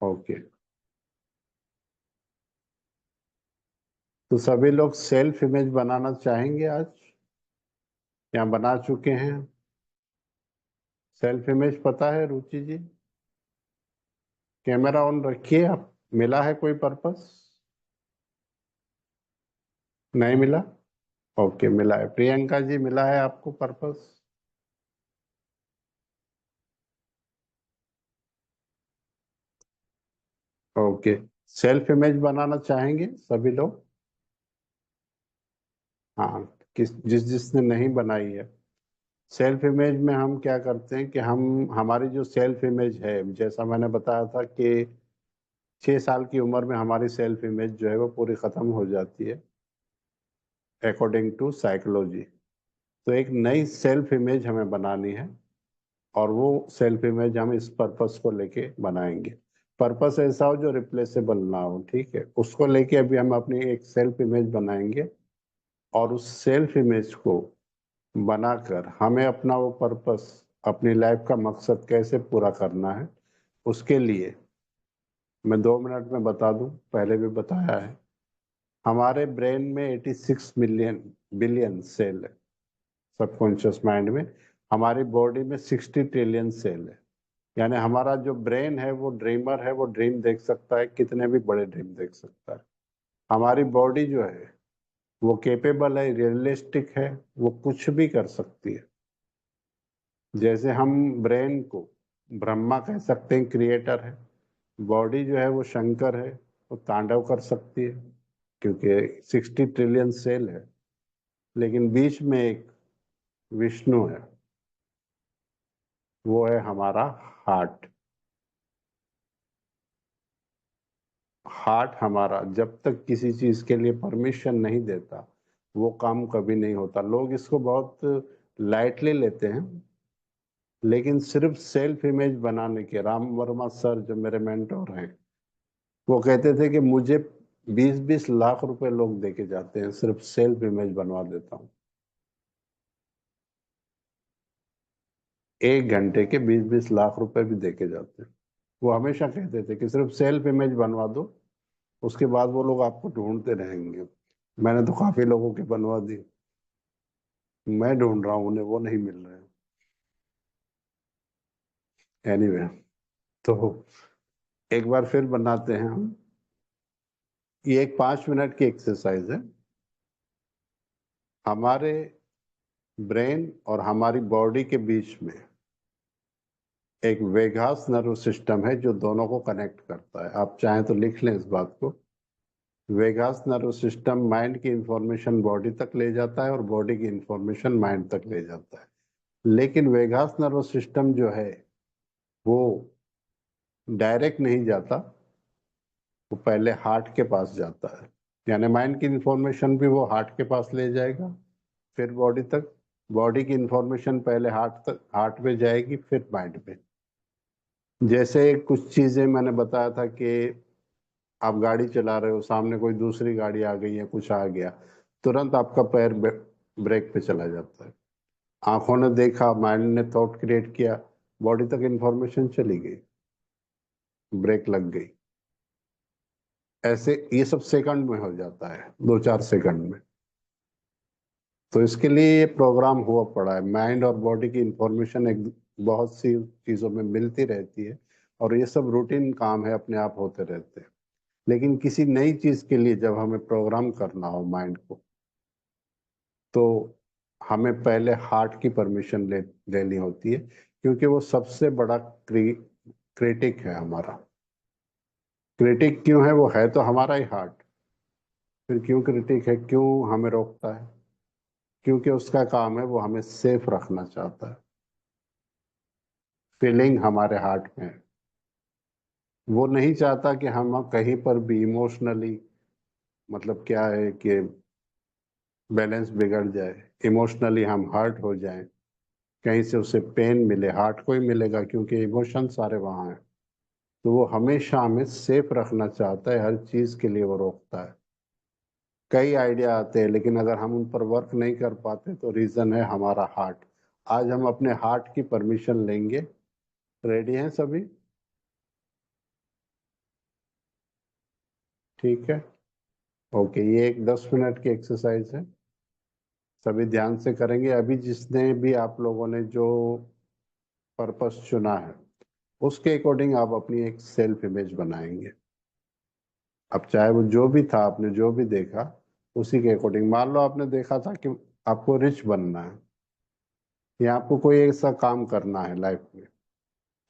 ओके, तो सभी लोग सेल्फ इमेज बनाना चाहेंगे आज या बना चुके हैं? सेल्फ इमेज पता है रुचि जी? कैमरा ऑन रखिए आप। मिला है कोई पर्पस? नहीं मिला? ओके, मिला है। प्रियंका जी मिला है आपको पर्पस? ओके, सेल्फ इमेज बनाना चाहेंगे सभी लोग? हाँ, जिस जिसने नहीं बनाई है। सेल्फ इमेज में हम क्या करते हैं कि हम हमारी जो सेल्फ इमेज है, जैसा मैंने बताया था कि 6 साल की उम्र में हमारी सेल्फ इमेज जो है वो पूरी खत्म हो जाती है अकॉर्डिंग टू साइकोलॉजी। तो एक नई सेल्फ इमेज हमें बनानी है और वो सेल्फ इमेज हम इस पर्पस को लेके बनाएंगे। पर्पस ऐसा हो जो रिप्लेसेबल ना हो, ठीक है? उसको लेके अभी हम अपनी एक सेल्फ इमेज बनाएंगे और उस सेल्फ इमेज को बनाकर हमें अपना वो पर्पस, अपनी लाइफ का मकसद कैसे पूरा करना है, उसके लिए मैं 2 मिनट में बता दूं, पहले भी बताया है। हमारे ब्रेन में 86 मिलियन बिलियन सेल है सबकॉन्शियस माइंड में। हमारी बॉडी में 60 ट्रिलियन सेल है। यानी हमारा जो ब्रेन है वो ड्रीमर है, वो ड्रीम देख सकता है, कितने भी बड़े ड्रीम देख सकता है। हमारी बॉडी जो है वो केपेबल है, रियलिस्टिक है, वो कुछ भी कर सकती है। जैसे हम ब्रेन को ब्रह्मा कह सकते हैं, क्रिएटर है। बॉडी जो है वो शंकर है, वो तांडव कर सकती है क्योंकि 60 ट्रिलियन सेल है। लेकिन बीच में एक विष्णु है, वो है हमारा हार्ट। हार्ट हमारा जब तक किसी चीज के लिए परमिशन नहीं देता वो काम कभी नहीं होता। लोग इसको बहुत लाइटली लेते हैं, लेकिन सिर्फ सेल्फ इमेज बनाने के, राम वर्मा सर जो मेरे मेंटोर हैं, वो कहते थे कि मुझे 20-20 लाख रुपए लोग देके जाते हैं, सिर्फ सेल्फ इमेज बनवा देता हूँ। 1 घंटे के 20-20 लाख रुपए भी देके जाते हैं। वो हमेशा कहते थे कि सिर्फ सेल्फ इमेज बनवा दो, उसके बाद वो लोग आपको ढूंढते रहेंगे। मैंने तो काफी लोगों की बनवा दी। मैं ढूंढ रहा हूँ उन्हें, वो नहीं मिल रहे। एनीवे, तो एक बार फिर बनाते हैं हम। ये एक 5 मिनट की एक्सरसाइज है। हमारे ब्रेन और हमारी बॉडी के बीच में एक वेगास नर्व सिस्टम है जो दोनों को कनेक्ट करता है। आप चाहें तो लिख लें इस बात को। वेगास नर्व सिस्टम माइंड की इंफॉर्मेशन बॉडी तक ले जाता है और बॉडी की इंफॉर्मेशन माइंड तक ले जाता है। लेकिन वेगास नर्व सिस्टम जो है वो डायरेक्ट नहीं जाता, वो पहले हार्ट के पास जाता है। यानी माइंड की इंफॉर्मेशन भी वो हार्ट के पास ले जाएगा, फिर बॉडी तक। बॉडी की इंफॉर्मेशन पहले हार्ट तक, हार्ट पे जाएगी, फिर माइंड पे। जैसे कुछ चीजें मैंने बताया था कि आप गाड़ी चला रहे हो, सामने कोई दूसरी गाड़ी आ गई है, कुछ आ गया, तुरंत आपका पैर ब्रेक पे चला जाता है। आंखों ने देखा, माइंड ने थॉट क्रिएट किया, बॉडी तक इंफॉर्मेशन चली गई, ब्रेक लग गई। ऐसे ये सब सेकंड में हो जाता है, 2-4 सेकंड में। तो इसके लिए ये प्रोग्राम हुआ पड़ा है। माइंड और बॉडी की इंफॉर्मेशन एक बहुत सी चीज़ों में मिलती रहती है, और ये सब रूटीन काम है, अपने आप होते रहते हैं। लेकिन किसी नई चीज़ के लिए जब हमें प्रोग्राम करना हो माइंड को, तो हमें पहले हार्ट की परमिशन लेनी होती है, क्योंकि वो सबसे बड़ा क्रिटिक है हमारा। क्रिटिक क्यों है? वो है तो हमारा ही हार्ट। फिर क्यों क्रिटिक है, क्यों हमें रोकता है? क्योंकि उसका काम है, वो हमें सेफ रखना चाहता है। फीलिंग हमारे हार्ट में है। वो नहीं चाहता कि हम कहीं पर भी इमोशनली, मतलब क्या है कि बैलेंस बिगड़ जाए, इमोशनली हम हर्ट हो जाएं, कहीं से उसे पेन मिले। हार्ट को ही मिलेगा, क्योंकि इमोशन सारे वहाँ हैं। तो वो हमेशा हमें सेफ रखना चाहता है, हर चीज़ के लिए वो रोकता है। कई आइडिया आते हैं, लेकिन अगर हम उन पर वर्क नहीं कर पाते तो रीज़न है हमारा हार्ट। आज हम अपने हार्ट की परमिशन लेंगे। रेडी हैं सभी? ठीक है, ओके। ये एक 10 मिनट की एक्सरसाइज है, सभी ध्यान से करेंगे। अभी जिसने भी आप लोगों ने जो पर्पस चुना है, उसके अकॉर्डिंग आप अपनी एक सेल्फ इमेज बनाएंगे। अब चाहे वो जो भी था, आपने जो भी देखा, उसी के अकॉर्डिंग। मान लो आपने देखा था कि आपको रिच बनना है, या आपको कोई ऐसा काम करना है लाइफ में,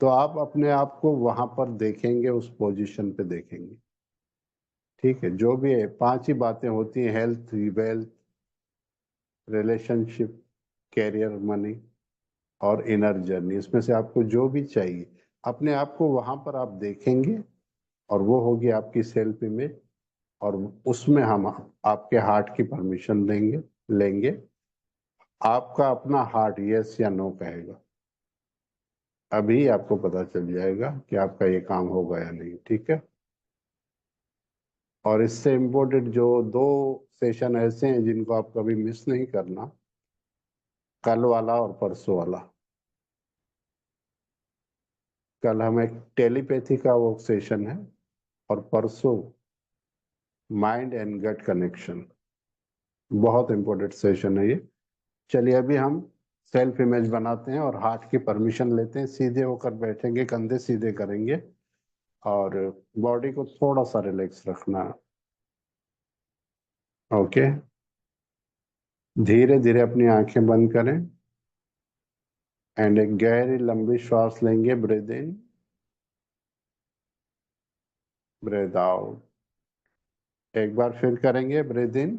तो आप अपने आप को वहां पर देखेंगे, उस पोजीशन पे देखेंगे। ठीक है, जो भी है, 5 ही बातें होती हैं: health, wealth, relationship, career, money और इनर जर्नी। इसमें से आपको जो भी चाहिए, अपने आप को वहां पर आप देखेंगे, और वो होगी आपकी सेल्फ इमेज। और उसमें हम आपके हार्ट की परमिशन देंगे, लेंगे। आपका अपना हार्ट यस या नो कहेगा। अभी आपको पता चल जाएगा कि आपका ये काम होगा या नहीं। ठीक है। और इससे इम्पोर्टेंट जो 2 सेशन ऐसे हैं जिनको आप कभी मिस नहीं करना, कल वाला और परसों वाला। कल हमें टेलीपैथी का वो सेशन है, और परसों माइंड एंड गट कनेक्शन। बहुत इंपॉर्टेंट सेशन है ये। चलिए, अभी हम सेल्फ इमेज बनाते हैं और हार्ट की परमिशन लेते हैं। सीधे होकर बैठेंगे, कंधे सीधे करेंगे, और बॉडी को थोड़ा सा रिलैक्स रखना। ओके। धीरे धीरे अपनी आंखें बंद करें, एंड एक गहरी लंबी श्वास लेंगे। Breathe in, breathe out. एक बार फिर करेंगे। Breathe in,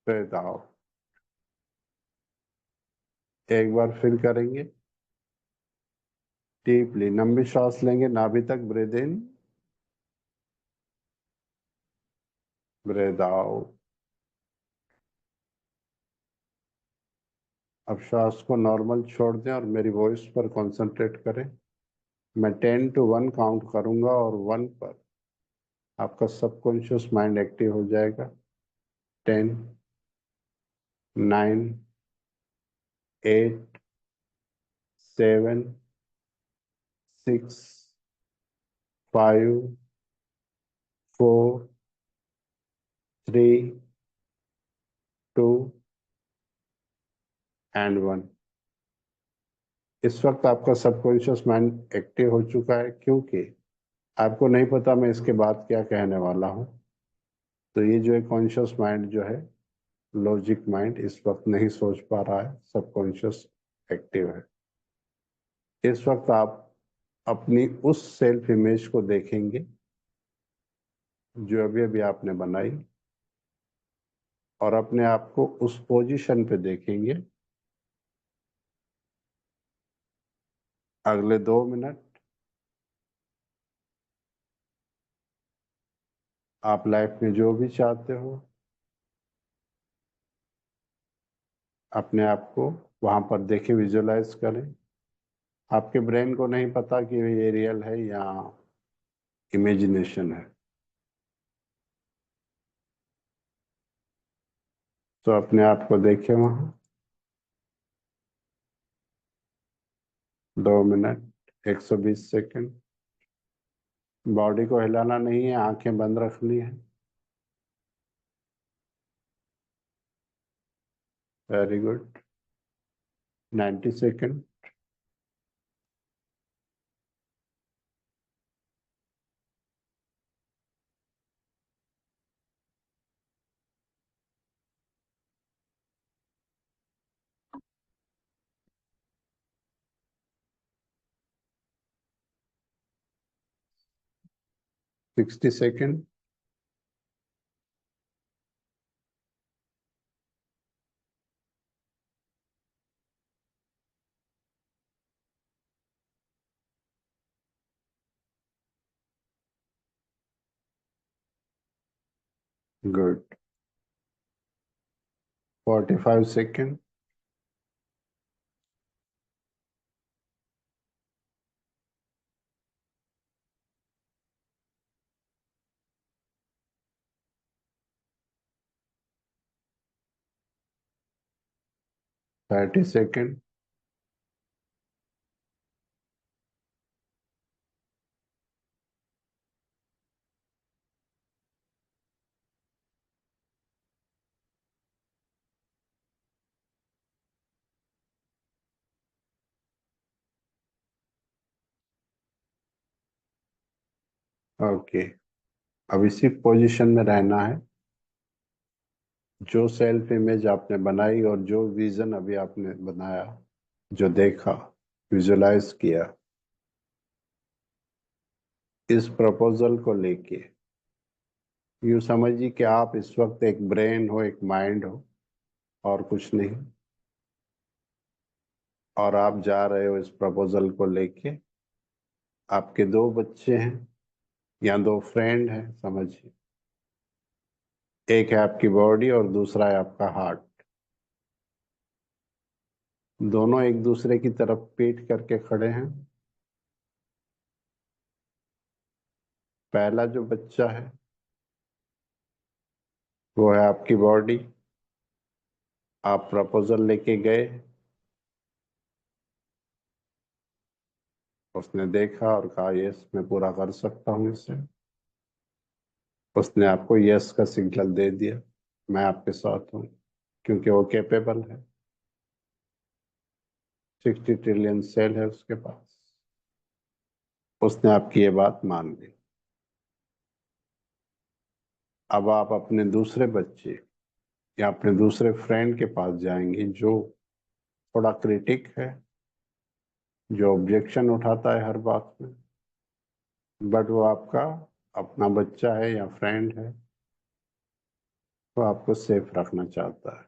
breathe out. एक बार फिर करेंगे। डीपली लंबी श्वास लेंगे नाभि तक। Breathe in, breathe out. अब श्वास को नॉर्मल छोड़ दें और मेरी वॉइस पर कंसंट्रेट करें। मैं 10 to 1 काउंट करूंगा, और 1 पर आपका सबकॉन्शियस माइंड एक्टिव हो जाएगा। 10, 9, 8, 7, 6, 5, 4, 3, 2 and 1। इस वक्त आपका सबकॉन्शियस माइंड एक्टिव हो चुका है, क्योंकि आपको नहीं पता मैं इसके बाद क्या कहने वाला हूँ। तो ये जो है कॉन्शियस माइंड जो है, लॉजिक माइंड, इस वक्त नहीं सोच पा रहा है, सबकॉन्शियस एक्टिव है। इस वक्त आप अपनी उस सेल्फ इमेज को देखेंगे जो अभी अभी आपने बनाई, और अपने आप को उस पोजीशन पे देखेंगे। अगले 2 मिनट आप लाइफ में जो भी चाहते हो, अपने आप को वहां पर देखें, विजुलाइज करें। आपके ब्रेन को नहीं पता कि ये रियल है या इमेजिनेशन है। तो अपने आप को देखें वहां। 2 मिनट 120 सेकंड। बॉडी को हिलाना नहीं है, आंखें बंद रखनी है। Very good. 90 second. Sixty second. Good. 45 second. 30 second. Okay. अब इसी पोजीशन में रहना है। जो सेल्फ इमेज आपने बनाई और जो विजन अभी आपने बनाया, जो देखा, विजुलाइज किया, इस प्रपोजल को लेके यूं समझिए कि आप इस वक्त एक ब्रेन हो, एक माइंड हो, और कुछ नहीं। और आप जा रहे हो इस प्रपोजल को लेके। आपके 2 बच्चे हैं या 2 फ्रेंड हैं, समझिए। एक है आपकी बॉडी और दूसरा है आपका हार्ट। दोनों एक दूसरे की तरफ पीठ करके खड़े हैं। पहला जो बच्चा है वो है आपकी बॉडी। आप प्रपोजल लेके गए, उसने देखा और कहा यस मैं पूरा कर सकता हूँ इसे। उसने आपको यस का सिग्नल दे दिया, मैं आपके साथ हूँ, क्योंकि वो कैपेबल है। 60 ट्रिलियन सेल है उसके पास। उसने आपकी ये बात मान ली। अब आप अपने दूसरे बच्चे या अपने दूसरे फ्रेंड के पास जाएंगे, जो थोड़ा क्रिटिक है, जो ऑब्जेक्शन उठाता है हर बात में, बट वो आपका अपना बच्चा है या फ्रेंड है, वो आपको सेफ रखना चाहता है।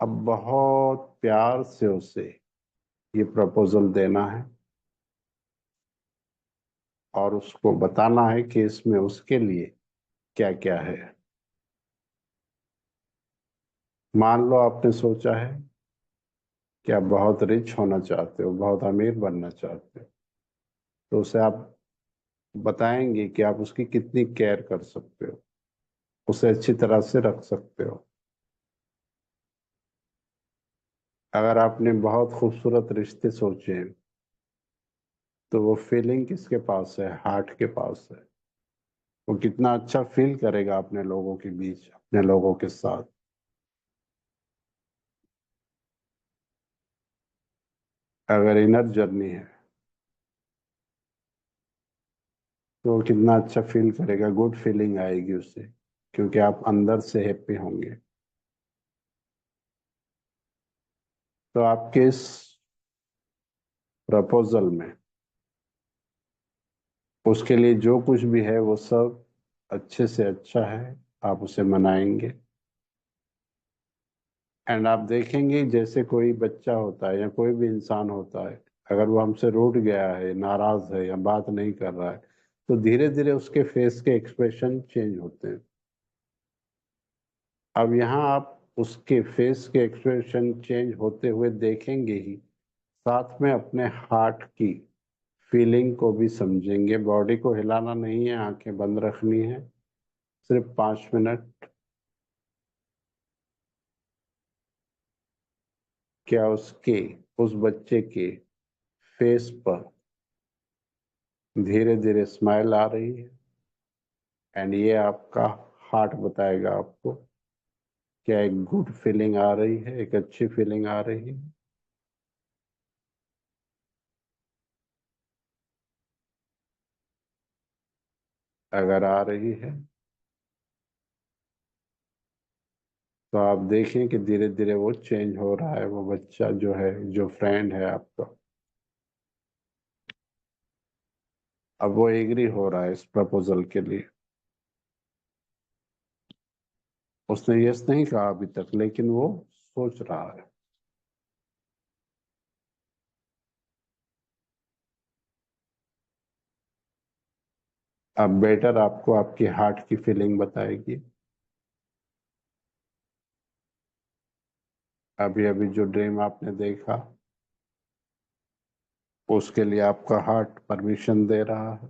अब बहुत प्यार से उसे ये प्रपोजल देना है और उसको बताना है कि इसमें उसके लिए क्या क्या है। मान लो आपने सोचा है कि आप बहुत रिच होना चाहते हो, बहुत अमीर बनना चाहते हो, तो उसे आप बताएंगे कि आप उसकी कितनी केयर कर सकते हो, उसे अच्छी तरह से रख सकते हो। अगर आपने बहुत खूबसूरत रिश्ते सोचे हैं, तो वो फीलिंग किसके पास है? हार्ट के पास है। वो कितना अच्छा फील करेगा अपने लोगों के बीच, अपने लोगों के साथ। अगर इनर जर्नी है तो वो कितना अच्छा फील करेगा, गुड फीलिंग आएगी उसे, क्योंकि आप अंदर से हैप्पी होंगे। तो आपके इस प्रपोजल में उसके लिए जो कुछ भी है वो सब अच्छे से अच्छा है, आप उसे मनाएंगे। एंड आप देखेंगे जैसे कोई बच्चा होता है या कोई भी इंसान होता है, अगर वो हमसे रूठ गया है, नाराज है या बात नहीं कर रहा है, तो धीरे धीरे उसके फेस के एक्सप्रेशन चेंज होते हैं। अब यहाँ आप उसके फेस के एक्सप्रेशन चेंज होते हुए देखेंगे ही, साथ में अपने हार्ट की फीलिंग को भी समझेंगे। बॉडी को हिलाना नहीं है, आंखें बंद रखनी है, सिर्फ 5 मिनट। क्या उसके, उस बच्चे के फेस पर धीरे धीरे स्माइल आ रही है, एंड ये आपका हार्ट बताएगा आपको क्या एक गुड फीलिंग आ रही है, एक अच्छी फीलिंग आ रही है। अगर आ रही है तो आप देखें कि धीरे धीरे वो चेंज हो रहा है, वो बच्चा जो है, जो फ्रेंड है आपका, अब वो एग्री हो रहा है इस प्रपोजल के लिए। उसने यस नहीं कहा अभी तक, लेकिन वो सोच रहा है। अब बेटर आपको आपकी हार्ट की फीलिंग बताएगी। अभी अभी जो ड्रीम आपने देखा उसके लिए आपका हार्ट परमिशन दे रहा है।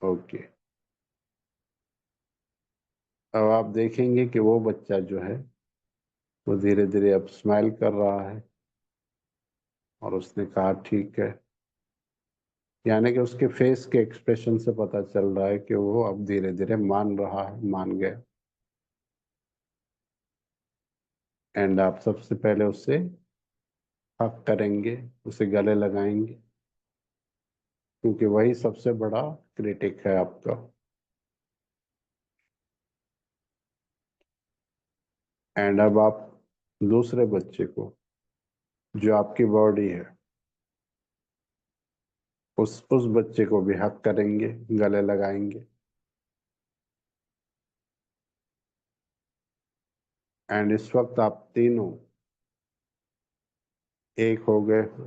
ओके। अब आप देखेंगे कि वो बच्चा जो है वो धीरे धीरे अब स्माइल कर रहा है, और उसने कहा ठीक है। यानी कि उसके फेस के एक्सप्रेशन से पता चल रहा है कि वो अब धीरे धीरे मान रहा है, मान गया। एंड आप सबसे पहले उससे हक करेंगे, उसे गले लगाएंगे, क्योंकि वही सबसे बड़ा क्रिटिक है आपका। एंड अब आप दूसरे बच्चे को, जो आपकी बॉडी है, उस बच्चे को भी हक करेंगे, गले लगाएंगे। एंड इस वक्त आप तीनों एक हो गए हो।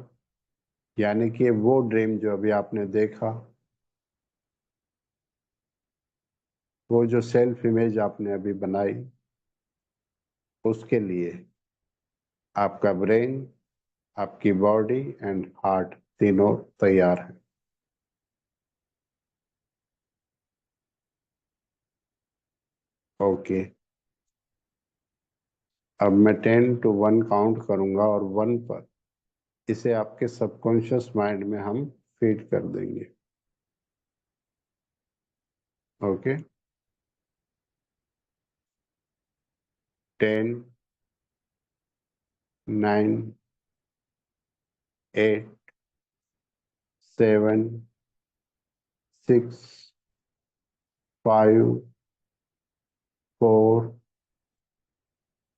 यानी कि वो ड्रीम जो अभी आपने देखा, वो जो सेल्फ इमेज आपने अभी बनाई, उसके लिए आपका ब्रेन, आपकी बॉडी एंड हार्ट तीनों तैयार है। ओके। अब मैं 10 to 1 काउंट करूंगा, और 1 पर इसे आपके सबकॉन्शियस माइंड में हम फीड कर देंगे। ओके। 10, 9, 8, 7, 6, 5, 4,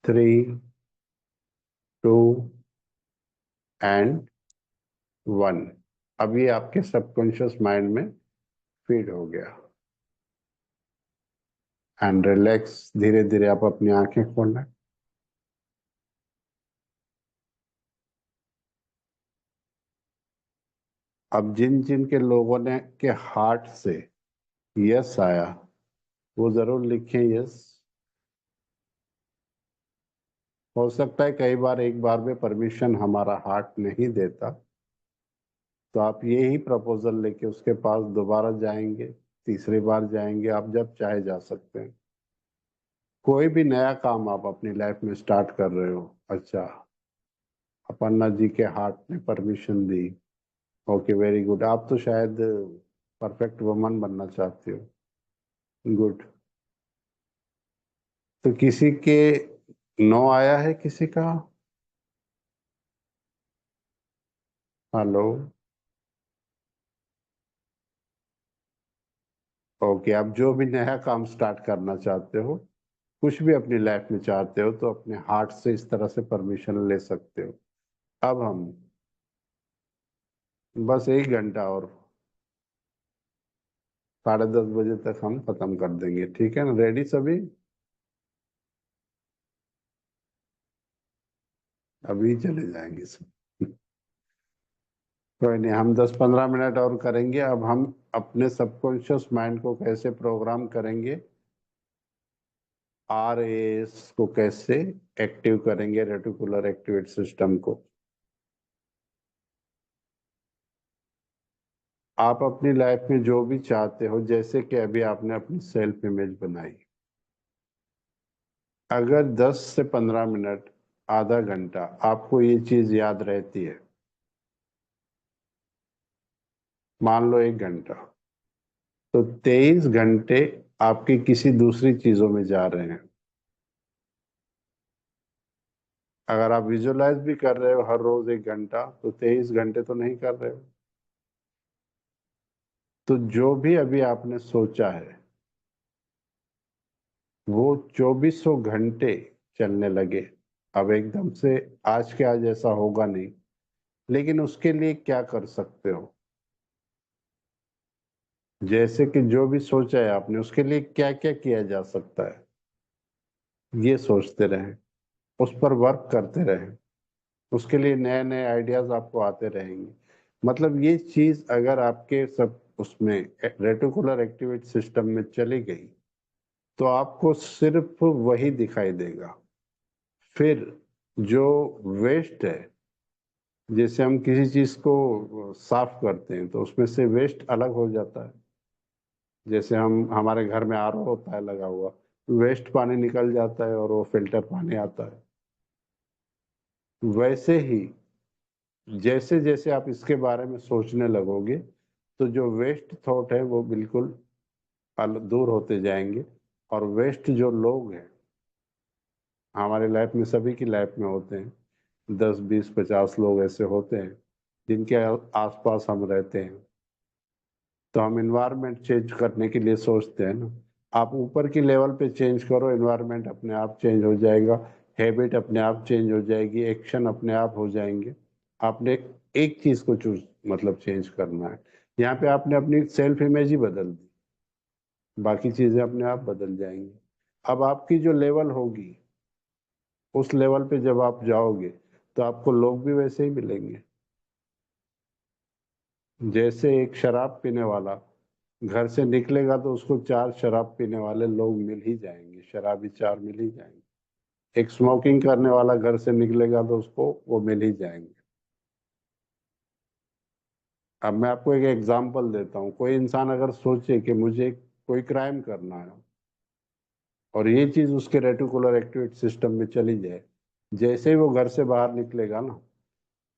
3, 2 एंड 1। अब ये आपके सबकॉन्शियस माइंड में फीड हो गया। एंड रिलैक्स, धीरे धीरे आप अपनी आंखें खोलना। अब जिन जिन के लोगों ने के हार्ट से यस आया, वो जरूर लिखें यस। हो सकता है कई बार एक बार में परमिशन हमारा हार्ट नहीं देता, तो आप यही प्रपोजल लेके उसके पास दोबारा जाएंगे, तीसरी बार जाएंगे, आप जब चाहे जा सकते हैं। कोई भी नया काम आप अपनी लाइफ में स्टार्ट कर रहे हो, अच्छा, अपर्णा जी के हार्ट ने परमिशन दी, ओके, वेरी गुड। आप तो शायद परफेक्ट वुमन बनना चाहते हो, गुड। तो किसी के नो आया है किसी का? हेलो। ओके, आप जो भी नया काम स्टार्ट करना चाहते हो, कुछ भी अपनी लाइफ में चाहते हो, तो अपने हार्ट से इस तरह से परमिशन ले सकते हो। अब हम बस 1 घंटा और 10:30 बजे तक हम खत्म कर देंगे, ठीक है ना? रेडी सभी? अभी चले जाएंगे सब। कोई नहीं, हम 10-15 मिनट और करेंगे। अब हम अपने सबकॉन्शियस माइंड को कैसे प्रोग्राम करेंगे, RAS को कैसे एक्टिव करेंगे, रेटिकुलर एक्टिवेट सिस्टम को। आप अपनी लाइफ में जो भी चाहते हो, जैसे कि अभी आपने अपनी सेल्फ इमेज बनाई, अगर 10 से 15 मिनट, आधा घंटा आपको ये चीज याद रहती है, मान लो 1 घंटा, तो 23 घंटे आपके किसी दूसरी चीजों में जा रहे हैं। अगर आप विजुअलाइज भी कर रहे हो हर रोज 1 घंटा, तो 23 घंटे तो नहीं कर रहे हो। तो जो भी अभी आपने सोचा है, वो 2400 घंटे चलने लगे। अब एकदम से आज के आज ऐसा होगा नहीं, लेकिन उसके लिए क्या कर सकते हो? जैसे कि जो भी सोचा है आपने, उसके लिए क्या क्या किया जा सकता है, ये सोचते रहें, उस पर वर्क करते रहें। उसके लिए नए नए आइडियाज आपको आते रहेंगे। मतलब ये चीज अगर आपके सब उसमें रेटिकुलर एक्टिवेट सिस्टम में चली गई, तो आपको सिर्फ वही दिखाई देगा। फिर जो वेस्ट है, जैसे हम किसी चीज को साफ करते हैं तो उसमें से वेस्ट अलग हो जाता है। जैसे हम हमारे घर में RO होता है लगा हुआ, वेस्ट पानी निकल जाता है और वो फिल्टर पानी आता है। वैसे ही जैसे जैसे आप इसके बारे में सोचने लगोगे, तो जो वेस्ट थॉट है वो बिल्कुल दूर होते जाएंगे। और वेस्ट जो लोग हैं हमारे लाइफ में, सभी की लाइफ में होते हैं, 10-20-50 लोग ऐसे होते हैं जिनके आसपास हम रहते हैं। तो हम इन्वायरमेंट चेंज करने के लिए सोचते हैं ना। आप ऊपर की लेवल पे चेंज करो, इन्वायरमेंट अपने आप चेंज हो जाएगा, हैबिट अपने आप चेंज हो जाएगी, एक्शन अपने आप हो जाएंगे। आपने एक चीज को चूज मतलब चेंज करना है। यहाँ पे आपने अपनी सेल्फ इमेज ही बदल दी, बाकी चीजें अपने आप बदल जाएंगी। अब आपकी जो लेवल होगी, उस लेवल पे जब आप जाओगे, तो आपको लोग भी वैसे ही मिलेंगे। जैसे एक शराब पीने वाला घर से निकलेगा, तो उसको 4 शराब पीने वाले लोग मिल ही जाएंगे, शराबी 4 मिल ही जाएंगे। एक स्मोकिंग करने वाला घर से निकलेगा, तो उसको वो मिल ही जाएंगे। अब मैं आपको एक एग्जांपल देता हूँ। कोई इंसान अगर सोचे कि मुझे कोई क्राइम करना है, और ये चीज उसके रेटिकुलर एक्टिवेट सिस्टम में चली जाए, जैसे ही वो घर से बाहर निकलेगा ना,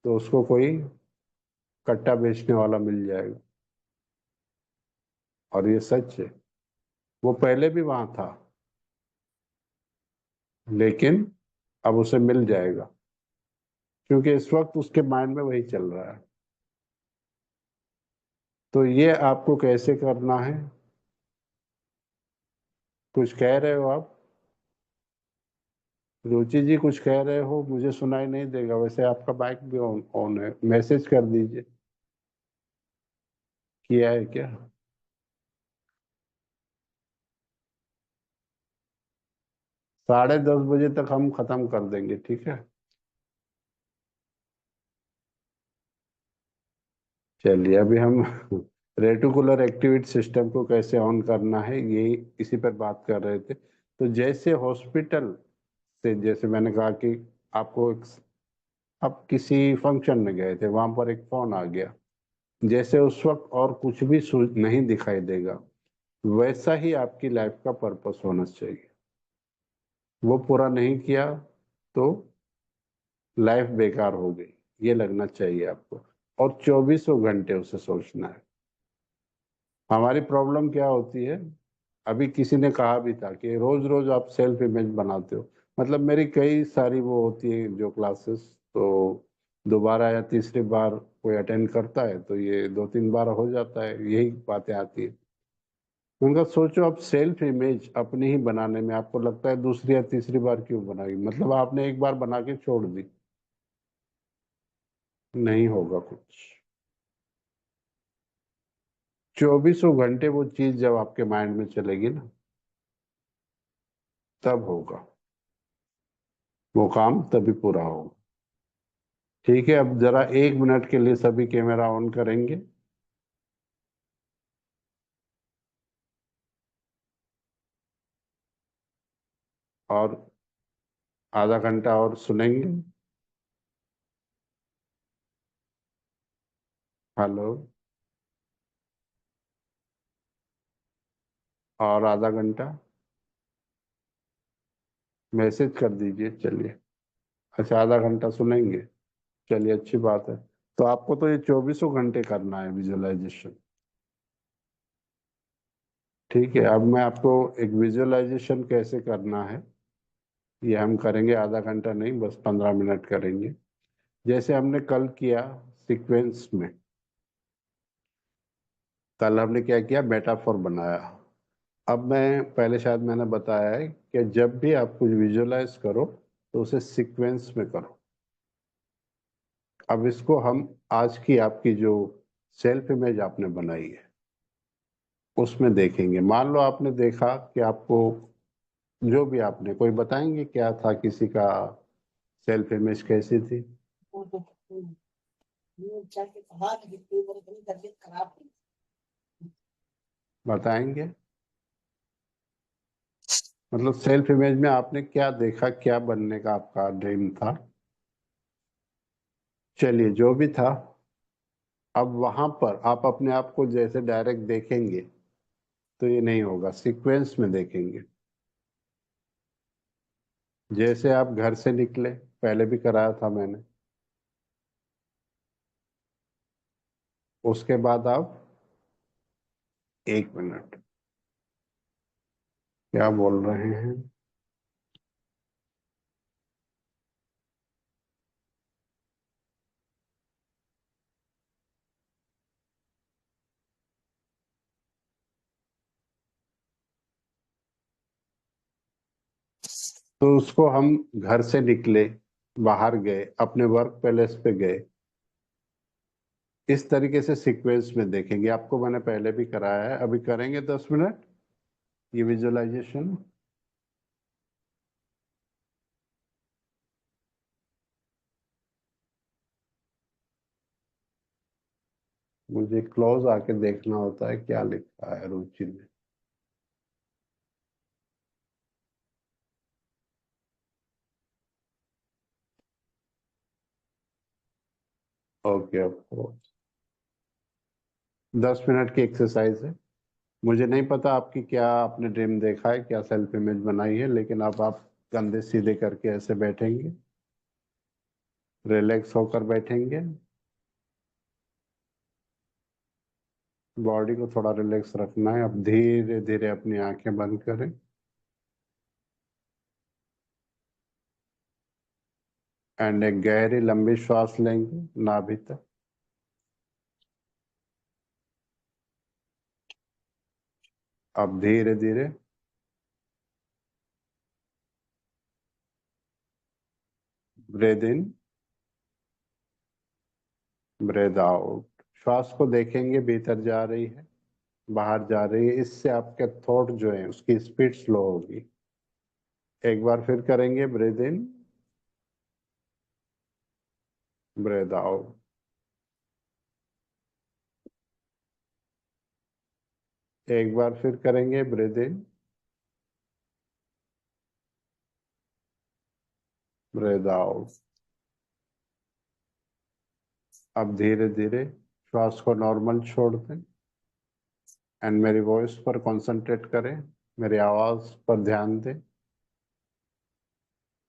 तो उसको कोई कट्टा बेचने वाला मिल जाएगा। और ये सच है, वो पहले भी वहां था, लेकिन अब उसे मिल जाएगा, क्योंकि इस वक्त उसके माइंड में वही चल रहा है। तो ये आपको कैसे करना है? कुछ कह रहे हो आप? रुचि जी कुछ कह रहे हो? मुझे सुनाई नहीं देगा, वैसे आपका माइक भी ऑन है, मैसेज कर दीजिए। किया है क्या? 10:30 बजे तक हम खत्म कर देंगे, ठीक है? चलिए, अभी हम रेटिकुलर एक्टिवेट सिस्टम को कैसे ऑन करना है, ये इसी पर बात कर रहे थे। तो जैसे हॉस्पिटल से, जैसे मैंने कहा कि आपको आप किसी फंक्शन में गए थे, वहां पर एक फोन आ गया, जैसे उस वक्त और कुछ भी नहीं दिखाई देगा, वैसा ही आपकी लाइफ का पर्पस होना चाहिए। वो पूरा नहीं किया तो लाइफ बेकार हो गई, ये लगना चाहिए आपको। और 2400 घंटे उसे सोचना है। हमारी प्रॉब्लम क्या होती है, अभी किसी ने कहा भी था कि रोज रोज आप सेल्फ इमेज बनाते हो, मतलब मेरी कई सारी वो होती है जो क्लासेस, तो दोबारा या तीसरी बार कोई अटेंड करता है तो ये 2-3 बार हो जाता है, यही बातें आती है। उनका सोचो, अब सेल्फ इमेज अपनी ही बनाने में आपको लगता है दूसरी या तीसरी बार क्यों बनाई, मतलब आपने एक बार बना के छोड़ दी, नहीं होगा कुछ। 24 घंटे वो चीज जब आपके माइंड में चलेगी ना, तब होगा वो काम, तभी पूरा होगा। ठीक है, अब जरा 1 मिनट के लिए सभी कैमरा ऑन करेंगे। और आधा घंटा और सुनेंगे। हेलो। और आधा घंटा मैसेज कर दीजिए, चलिए। अच्छा, आधा घंटा सुनेंगे, चलिए अच्छी बात है। तो आपको तो ये 24 घंटे करना है विजुअलाइजेशन। ठीक है, अब मैं आपको एक विजुअलाइजेशन कैसे करना है ये हम करेंगे, आधा घंटा नहीं, बस 15 मिनट करेंगे, जैसे हमने कल किया सीक्वेंस में। कल हमने क्या किया, मेटाफोर बनाया। अब मैं पहले शायद मैंने बताया है कि जब भी आप कुछ विजुअलाइज करो तो उसे सीक्वेंस में करो। अब इसको हम आज की आपकी जो सेल्फ इमेज आपने बनाई है उसमें देखेंगे। मान लो आपने देखा कि आपको, जो भी आपने, कोई बताएंगे क्या था किसी का सेल्फ इमेज कैसी थी, बताएंगे? मतलब सेल्फ इमेज में आपने क्या देखा, क्या बनने का आपका ड्रीम था? चलिए, जो भी था, अब वहां पर आप अपने आप को जैसे डायरेक्ट देखेंगे तो ये नहीं होगा, सीक्वेंस में देखेंगे। जैसे आप घर से निकले, पहले भी कराया था मैंने, उसके बाद आप 1 मिनट, क्या बोल रहे हैं? तो उसको हम घर से निकले, बाहर गए, अपने वर्क प्लेस पे गए, इस तरीके से सीक्वेंस में देखेंगे। आपको मैंने पहले भी कराया है, अभी करेंगे 10 मिनट ये विजुअलाइजेशन। मुझे क्लोज आके देखना होता है क्या लिखा है रुचि में। ओके, आपको 10 मिनट की एक्सरसाइज है। मुझे नहीं पता आपकी क्या आपने ड्रीम देखा है, क्या सेल्फ इमेज बनाई है, लेकिन अब आप कंधे सीधे करके ऐसे बैठेंगे, रिलैक्स होकर बैठेंगे, बॉडी को थोड़ा रिलैक्स रखना है। अब धीरे धीरे अपनी आंखें बंद करें एंड एक गहरी लंबी श्वास लेंगे नाभि तक। अब धीरे धीरे ब्रेद इन, ब्रेद आउट। श्वास को देखेंगे, भीतर जा रही है, बाहर जा रही है, इससे आपके थॉट जो है उसकी स्पीड स्लो होगी। एक बार फिर करेंगे, ब्रेद इन, ब्रेद आउट। एक बार फिर करेंगे, ब्रेद इन, ब्रेद आउट। अब धीरे धीरे श्वास को नॉर्मल छोड़ दें एंड मेरी वॉइस पर कंसंट्रेट करें, मेरी आवाज पर ध्यान दें।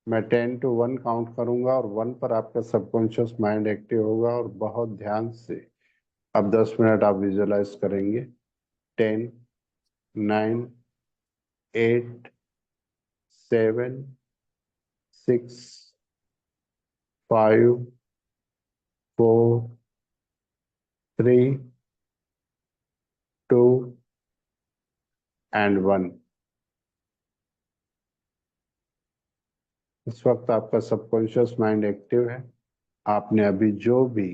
मैं 10 to 1 काउंट करूंगा और 1 पर आपका सबकॉन्शियस माइंड एक्टिव होगा और बहुत ध्यान से अब 10 मिनट आप विजुअलाइज करेंगे। 10, 9, 8, 7, 6, 5, 4, 3, 2 and 1। इस वक्त आपका सबकॉन्शियस माइंड एक्टिव है। आपने अभी जो भी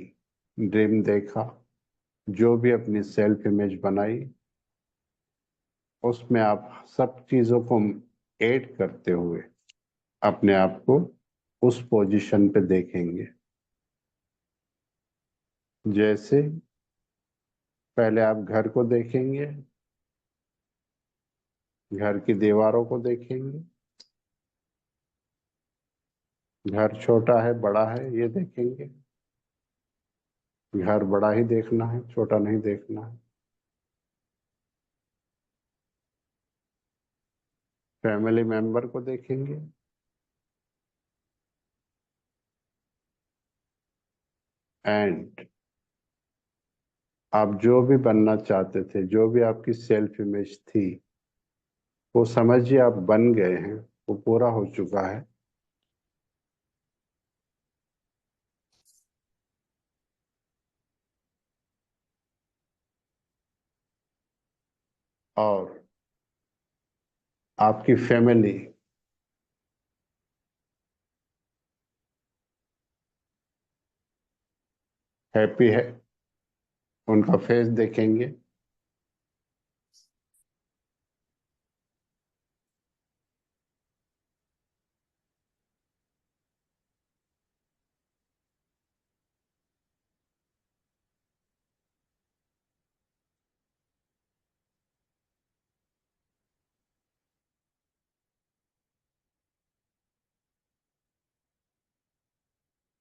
ड्रीम देखा, जो भी अपनी सेल्फ इमेज बनाई, उसमें आप सब चीजों को ऐड करते हुए अपने आप को उस पोजीशन पे देखेंगे। जैसे पहले आप घर को देखेंगे, घर की दीवारों को देखेंगे, घर छोटा है बड़ा है ये देखेंगे। घर बड़ा ही देखना है, छोटा नहीं देखना है। फैमिली मेंबर को देखेंगे, एंड आप जो भी बनना चाहते थे, जो भी आपकी सेल्फ इमेज थी, वो समझिए आप बन गए हैं, वो पूरा हो चुका है। और आपकी फैमिली हैप्पी है, उनका फेस देखेंगे।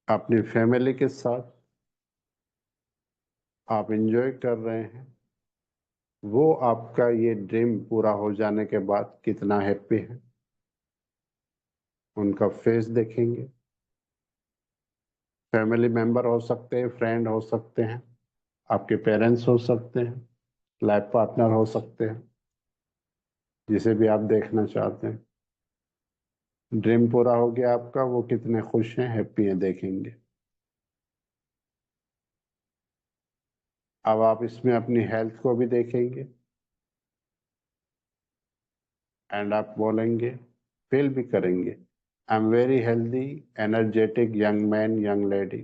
अपनी फैमिली के साथ आप एंजॉय कर रहे हैं। वो आपका ये ड्रीम पूरा हो जाने के बाद कितना हैप्पी है, उनका फेस देखेंगे। फैमिली मेंबर हो सकते हैं, फ्रेंड हो सकते हैं, आपके पेरेंट्स हो सकते हैं, लाइफ पार्टनर हो सकते हैं, जिसे भी आप देखना चाहते हैं। ड्रीम पूरा हो गया आपका, वो कितने खुश हैं, हैप्पी हैं, देखेंगे। अब आप इसमें अपनी हेल्थ को भी देखेंगे, एंड आप बोलेंगे, फील भी करेंगे, I am very healthy, energetic young man, young lady.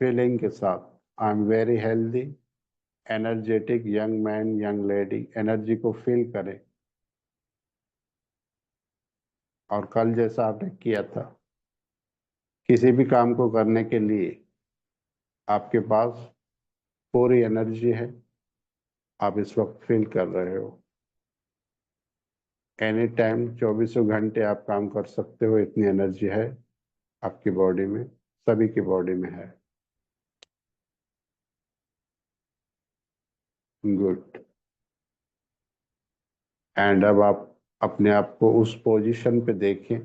Feeling के साथ, I am very healthy, energetic young man, young lady, energy को फील करें। और कल जैसा आपने किया था, किसी भी काम को करने के लिए आपके पास पूरी एनर्जी है, आप इस वक्त फील कर रहे हो। एनी टाइम 24 घंटे आप काम कर सकते हो, इतनी एनर्जी है आपकी बॉडी में, सभी की बॉडी में है। गुड। एंड अब आप अपने आप को उस पोजीशन पे देखें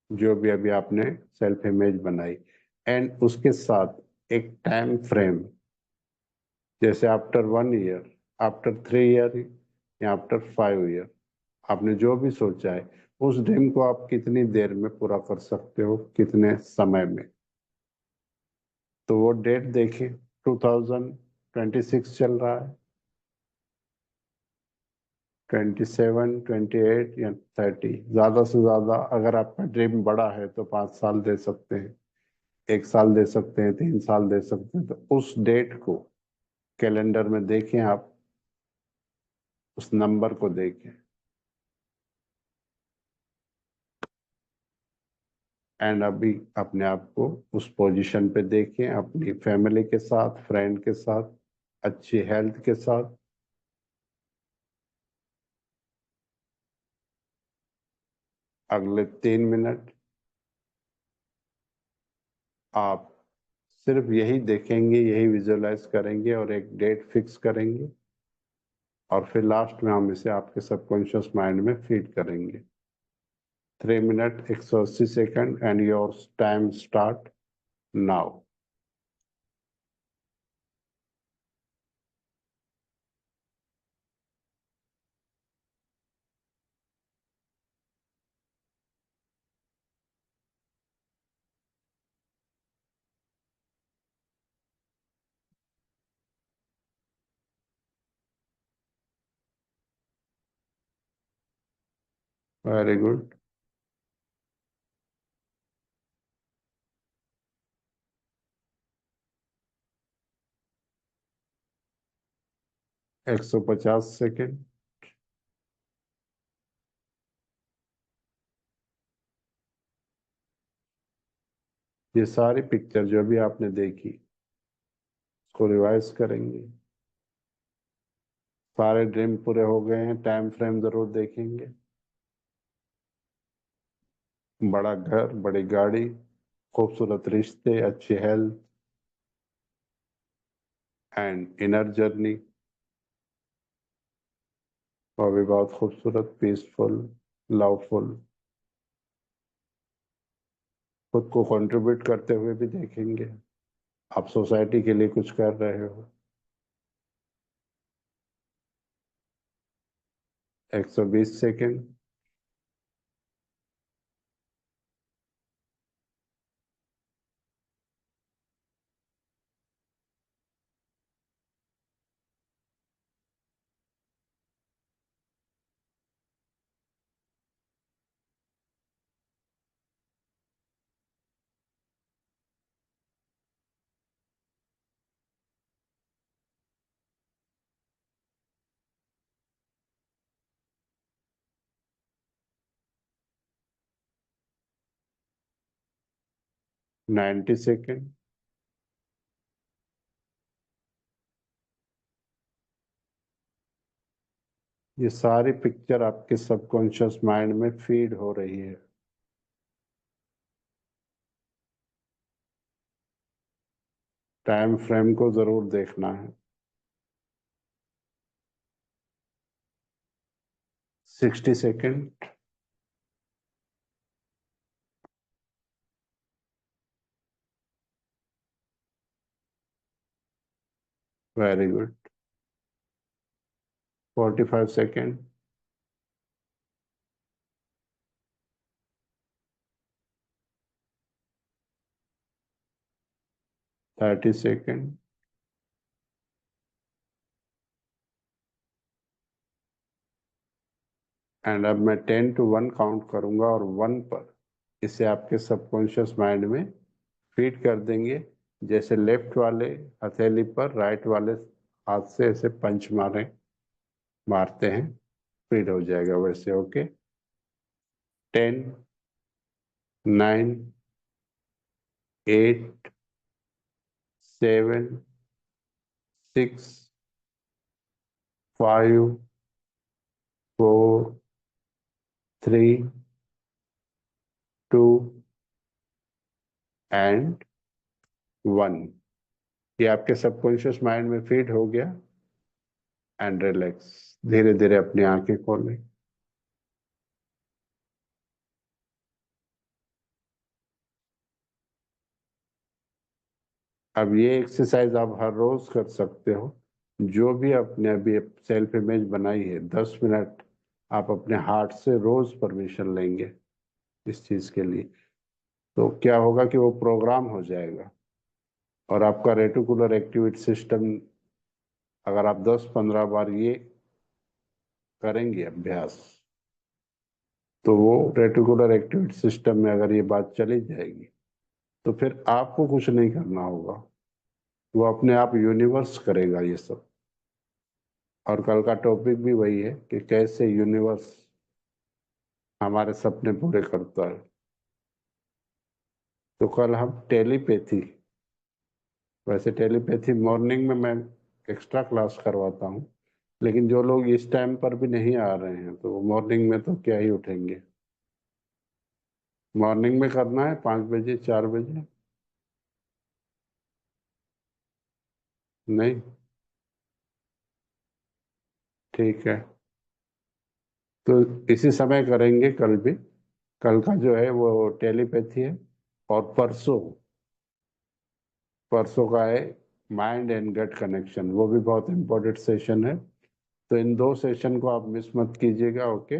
जो भी अभी आपने सेल्फ इमेज बनाई, एंड उसके साथ एक टाइम फ्रेम, जैसे आफ्टर 1 ईयर, आफ्टर 3 ईयर या आफ्टर 5 ईयर, आपने जो भी सोचा है उस ड्रीम को आप कितनी देर में पूरा कर सकते हो, कितने समय में। तो वो डेट देखें, 2026 चल रहा है, 27, 28 या 30। ज्यादा से ज्यादा अगर आपका ड्रीम बड़ा है तो 5 साल दे सकते हैं, 1 साल दे सकते हैं, 3 साल दे सकते हैं। तो उस डेट को कैलेंडर में देखें, आप उस नंबर को देखें, एंड अभी अपने आप को उस पोजीशन पे देखें, अपनी फैमिली के साथ, फ्रेंड के साथ, अच्छी हेल्थ के साथ। अगले 3 मिनट आप सिर्फ यही देखेंगे, यही विजुअलाइज करेंगे और एक डेट फिक्स करेंगे, और फिर लास्ट में हम इसे आपके सबकॉन्शियस माइंड में फीड करेंगे। 3 minute 180 second and your time start now. Very good. 150 second. ये सारी पिक्चर जो भी आपने देखी उसको रिवाइज करेंगे। सारे ड्रीम पूरे हो गए हैं, टाइम फ्रेम जरूर देखेंगे। बड़ा घर, बड़ी गाड़ी, खूबसूरत रिश्ते, अच्छी हेल्थ एंड इनर जर्नी, वो भी बहुत खूबसूरत, पीसफुल, लवफुल। खुद को कंट्रीब्यूट करते हुए भी देखेंगे, आप सोसाइटी के लिए कुछ कर रहे हो। 120 सेकेंड। 90 सेकेंड। ये सारी पिक्चर आपके सबकॉन्शियस माइंड में फीड हो रही है। टाइम फ्रेम को जरूर देखना है। 60 second. Very good. 45 second. 30 second. And अब मैं 10 to 1 काउंट करूंगा और 1 पर इसे आपके सबकॉन्शियस माइंड में फीड कर देंगे। जैसे लेफ्ट वाले हथेली पर राइट वाले हाथ से ऐसे पंच मारते हैं, फीड हो जाएगा वैसे। ओके। 10, 9, 8, 7, 6, 5, 4, 3, 2 एंड 1। ये आपके सबकॉन्शियस माइंड में फीड हो गया। And relax. धीरे धीरे अपनी आंखें खोलें। अब ये एक्सरसाइज आप हर रोज कर सकते हो। जो भी आपने अभी सेल्फ इमेज बनाई है, 10 मिनट आप अपने हार्ट से रोज परमिशन लेंगे इस चीज के लिए। तो क्या होगा कि वो प्रोग्राम हो जाएगा और आपका रेटिकुलर एक्टिविटी सिस्टम, अगर आप 10-15 बार ये करेंगे अभ्यास, तो वो रेटिकुलर एक्टिविटी सिस्टम में अगर ये बात चली जाएगी तो फिर आपको कुछ नहीं करना होगा, वो अपने आप यूनिवर्स करेगा ये सब। और कल का टॉपिक भी वही है कि कैसे यूनिवर्स हमारे सपने पूरे करता है। तो कल हम टेलीपैथी, वैसे टेलीपैथी मॉर्निंग में मैं एक्स्ट्रा क्लास करवाता हूँ, लेकिन जो लोग इस टाइम पर भी नहीं आ रहे हैं तो मॉर्निंग में तो क्या ही उठेंगे। मॉर्निंग में करना है 5 बजे, 4 बजे। नहीं। ठीक है। तो इसी समय करेंगे कल भी। कल का जो है वो टेलीपैथी है। और परसों, परसों का है माइंड एंड गट कनेक्शन, वो भी बहुत इंपॉर्टेंट सेशन है। तो इन 2 सेशन को आप मिस मत कीजिएगा। ओके।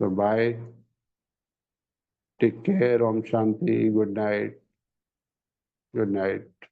तो bye, take care, Om Shanti, good night. Good night.